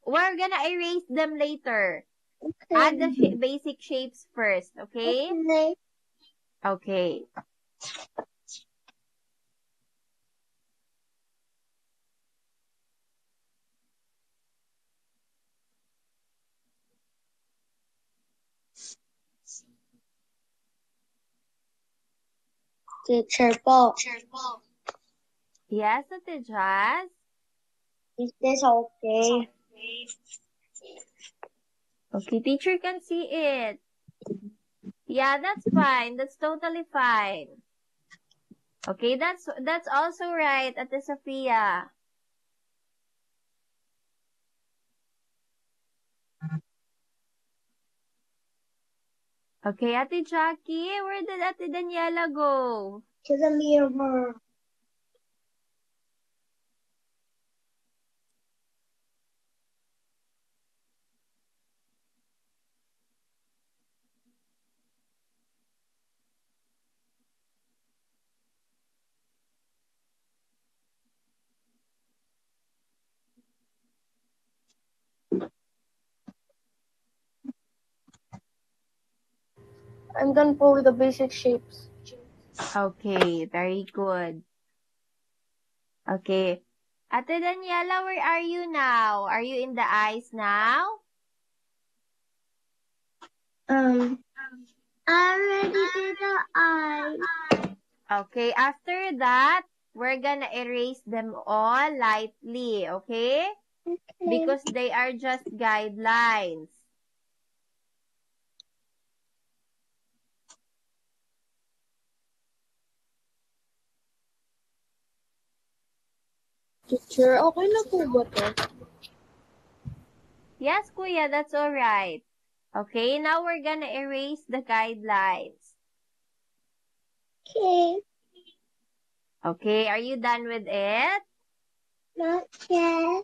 We're gonna erase them later. Okay. Add the basic shapes first, okay? Okay. Okay. Teacher po, Yes, Ate Jazz? is this okay? Okay, teacher can see it. Yeah, that's fine. That's totally fine. Okay, that's also right, Ate Sophia. Okay, Ate Jackie, where did Ate Daniela go? To the mirror. I'm done po with the basic shapes. Okay, very good. Okay. Ate Daniela, where are you now? Are you in the eyes now? I already did the eye. Okay, after that, we're gonna erase them all lightly, okay? Because they are just guidelines. Teacher, okay na po ba to? Yes, Kuya, that's all right. Okay, now we're gonna erase the guidelines. Okay. Okay, are you done with it? Not yet.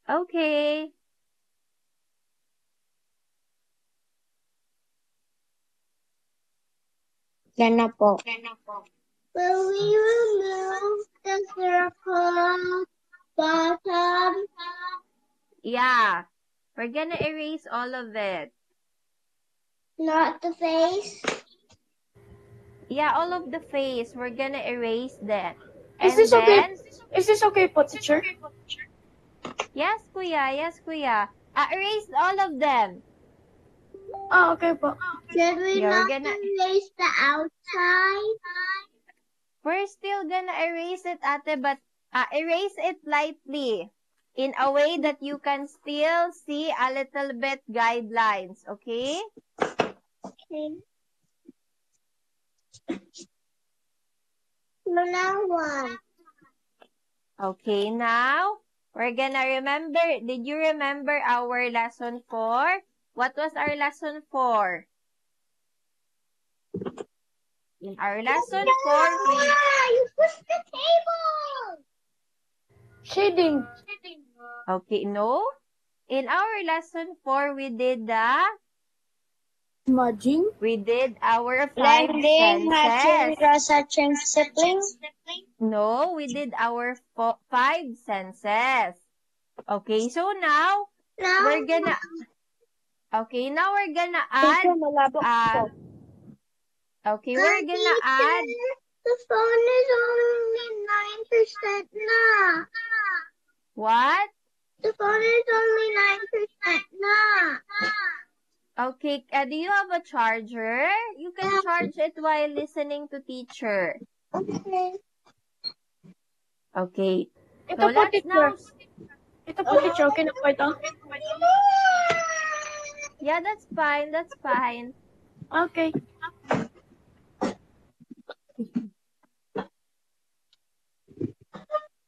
Okay. Yan na po. Will we remove the circle bottom? Yeah, we're gonna erase all of it. Not the face? Yeah, all of the face, we're gonna erase that. Is And this okay? then, Is this okay po, teacher? yes, Kuya, yes, Kuya. Erase all of them. Ah, okay po. Should we Yeah, we're not gonna- erase the outside? We're still gonna erase it, Ate, but erase it lightly in a way that you can still see a little bit guidelines, okay? Okay. Now what? Okay, now we're gonna remember. Did you remember our lesson 4? What was our lesson 4? In our lesson 4, You pushed the table! Shading. okay, no. In our lesson 4, we did Smudging. our 5 Blending, matching, senses. cross-hatching, siblings. No, we did our 5 senses. Okay, so now Now, we're gonna add Teacher, malabo po. okay, we're gonna add the phone is only 9% na. what? The phone is only 9% na. Okay, do you have a charger? You can charge it while listening to teacher. Okay. Okay. Ito So po, let's now teacher. Ito po, teacher. Okay na po ito? yeah, that's fine. That's fine. Okay.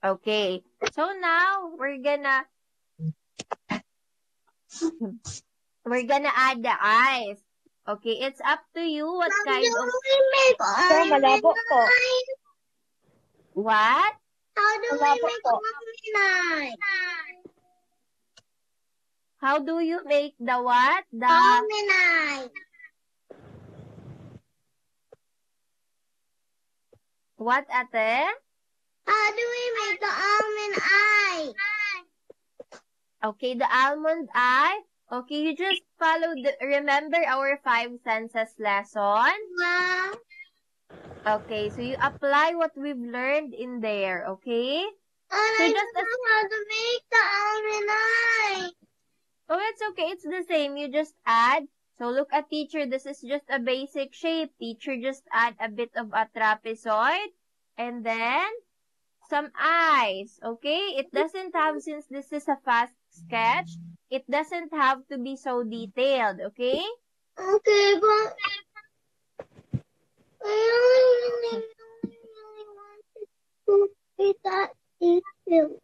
Okay. So now we're gonna add the eyes. Okay, it's up to you what kind of we make Sir, malabo po. what? How do we Malabo make po. almond? How do you make the what? The Almond eye. what, Ate? How do we make the almond eye? Okay, the almond eye. Okay, you just remember our 5 senses lesson? Wow. Okay, so you apply what we've learned in there, okay? And So I just don't know how to make the almond eye. oh, it's okay. It's the same. You just add. So look at teacher, this is just a basic shape. Teacher just add a bit of a trapezoid and then some eyes, okay? It doesn't have, since this is a fast sketch, it doesn't have to be so detailed, okay? Okay, but I really wanted to be that detailed.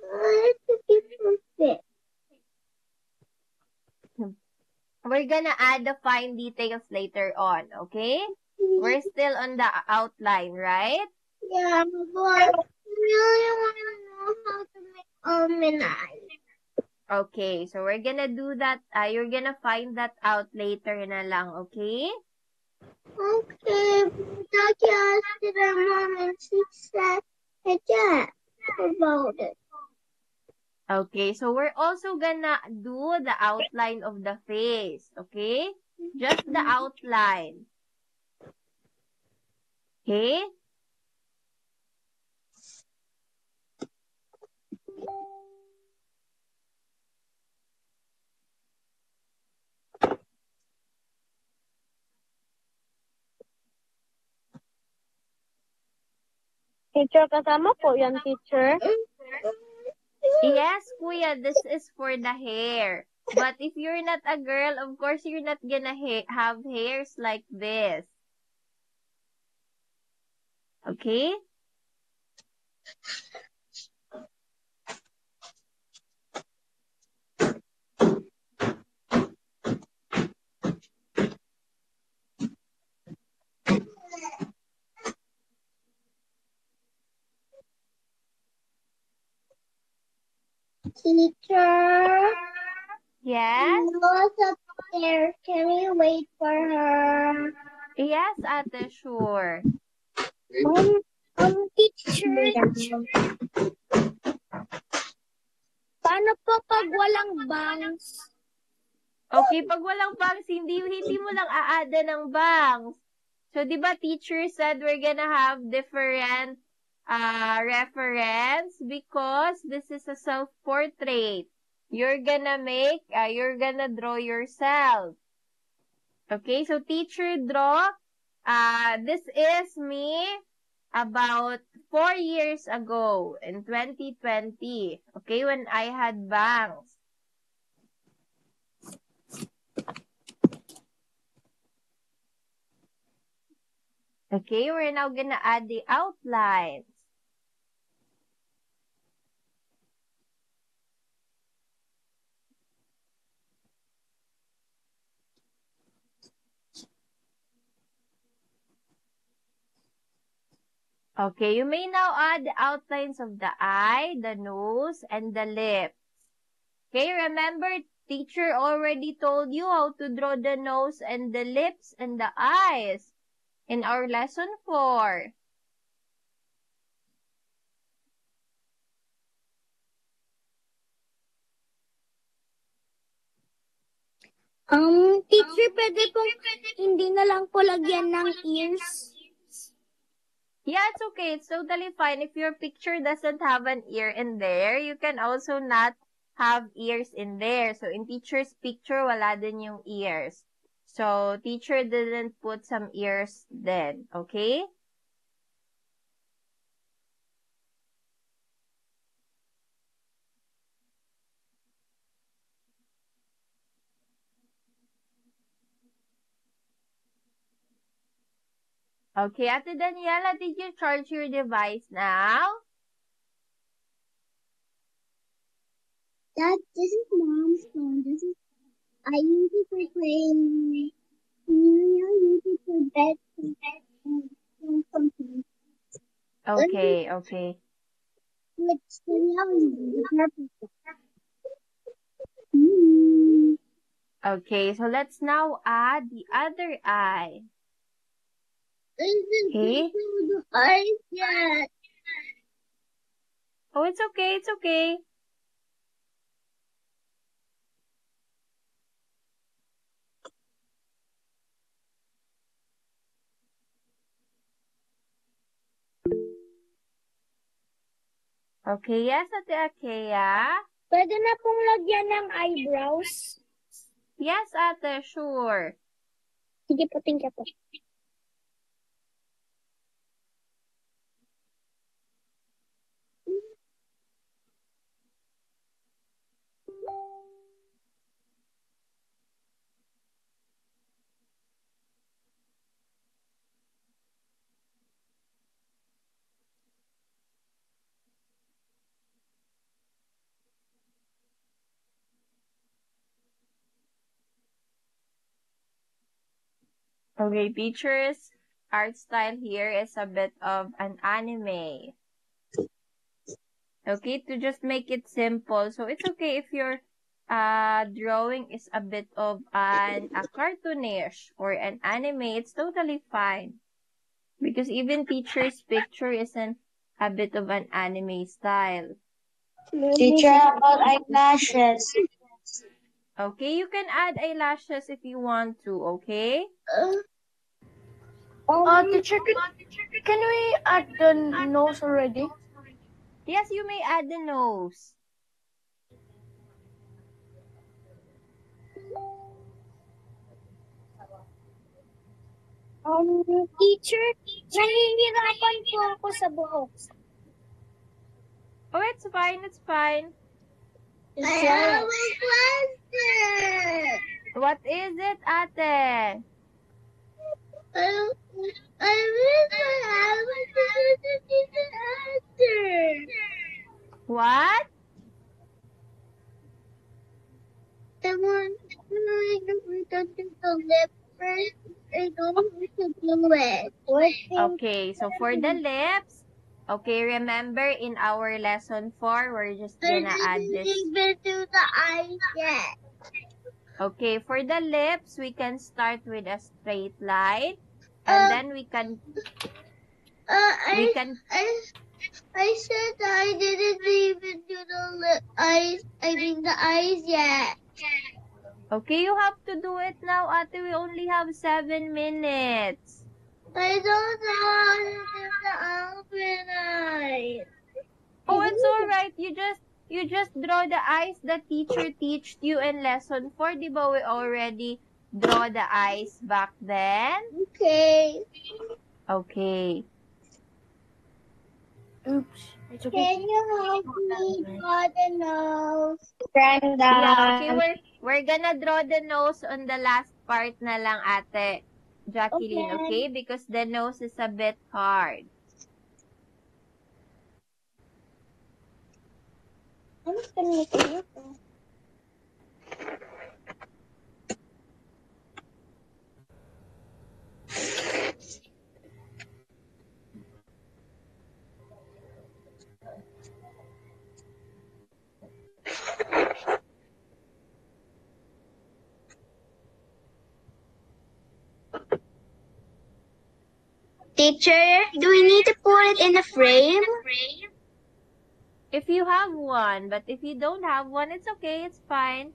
I have to be perfect. We're gonna add the fine details later on, okay? We're still on the outline, right? Yeah, but I really want to know how to make an eye. Okay, so we're gonna do that. You're gonna find that out later na lang, okay? Okay, Daddy asked her mom and she said that about it. Okay, so we're also gonna do the outline of the face, okay? Just the outline. Okay? Teacher, kasama po yan, teacher. Yes, kuya, this is for the hair. But if you're not a girl, of course, you're not gonna have hairs like this. Okay? Teacher, Yes? Noah's upstairs. Can we wait for her? Yes, ate, sure. Teacher, paano po pag walang bangs? Okay, pag walang bangs, hindi mo lang aada ng bangs. So, di ba teacher said we're gonna have different reference because this is a self-portrait. You're gonna draw yourself. Okay, so teacher draw, this is me about 4 years ago in 2020. Okay, when I had bangs. Okay, we're now gonna add the outlines. Okay, you may now add the outlines of the eye, the nose, and the lips. Okay, remember, teacher already told you how to draw the nose and the lips and the eyes in our lesson 4. Teacher, pwede pong hindi na lang po lagyan ng ears. Yeah, it's okay. It's totally fine. If your picture doesn't have an ear in there, you can also not have ears in there. So, in teacher's picture, wala din yung ears. So, teacher didn't put some ears then. Okay? Okay, Ate Daniela, did you charge your device now? Dad, this is Mom's phone. I use it for playing. You use it for bed and something. Okay, okay. Which Danielle uses her picture. Okay, so let's now add the other eye. Okay? The eyes yet. Oh, it's okay, it's okay. Okay, yes, Ate Akea. Pwede na pong lagyan ng eyebrows. Yes, ate, sure. Sige po, thank you po. Okay, teachers, art style here is a bit of an anime. Okay, to just make it simple. So it's okay if your drawing is a bit of a cartoonish or an anime. It's totally fine. Because even teacher's picture isn't a bit of an anime style. Teacher, about eyelashes. Okay, you can add eyelashes if you want to, okay? Teacher, can we add the nose already? Yes, you may add the nose. Teacher, nahihirapan po ako sa buhok. Oh, it's fine, it's fine. I have a question. What is it, ate? I wish I have a answer. What? I want to do the lip first. I don't know how to do it. Okay, so for the lips, okay, remember in our lesson 4, we're just I gonna add didn't this. even do the eyes yet. Okay, for the lips, we can start with a straight line. And then we can I said I didn't even do the eyes. I mean the eyes yet. Okay, you have to do it now, ate. We only have 7 minutes. I don't know how to do the open eyes. Oh, it's alright. You just draw the eyes the teacher teached you in lesson 4. Di ba we already draw the eyes back then? Okay. Okay. Oops, it's okay. Can you help me draw the nose? Brenda. Yeah, okay. We're gonna draw the nose on the last part na lang, ate Jacqueline, okay? Because the nose is a bit hard. I'm just gonna make it look. Teacher, do we need to put it in a frame? If you have one, but if you don't have one, it's okay. It's fine.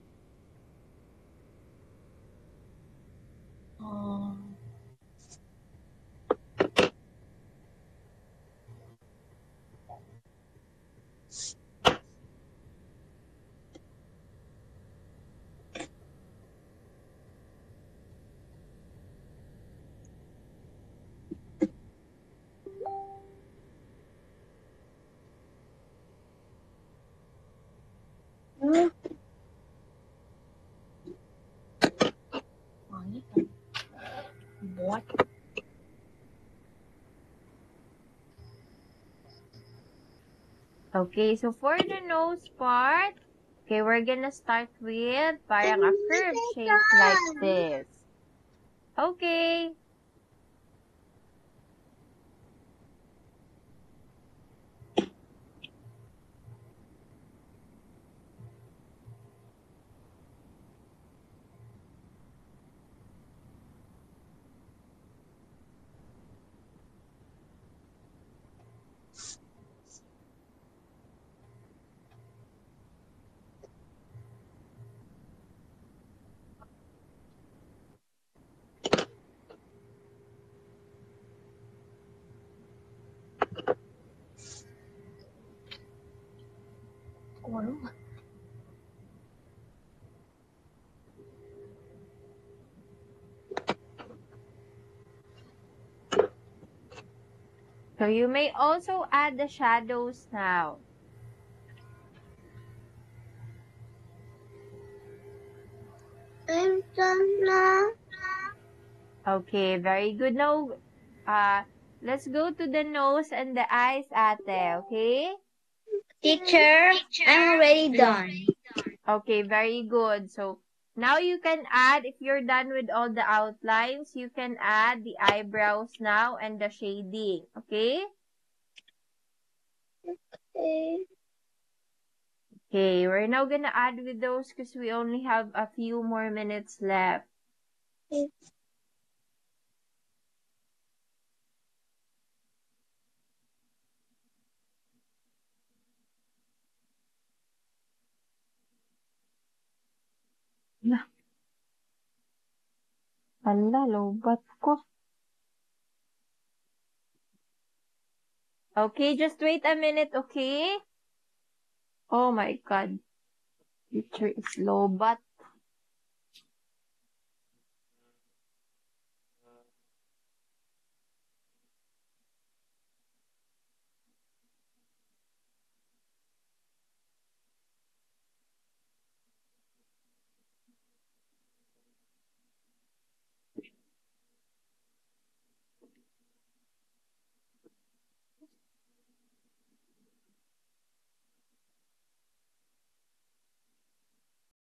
What? Okay, so for the nose part, okay, we're gonna start with parang a curve shape like this. Okay. So you may also add the shadows now. I'm done now. Okay, very good. Now, let's go to the nose and the eyes, ate, okay? Teacher, I'm already done. Okay, very good. So, now you can add, if you're done with all the outlines, you can add the eyebrows now and the shading, okay? Okay. Okay, we're now gonna add with those because we only have a few more minutes left. Hala, lobat ko. Okay, just wait a minute, okay? Oh my God. Teacher is lobat.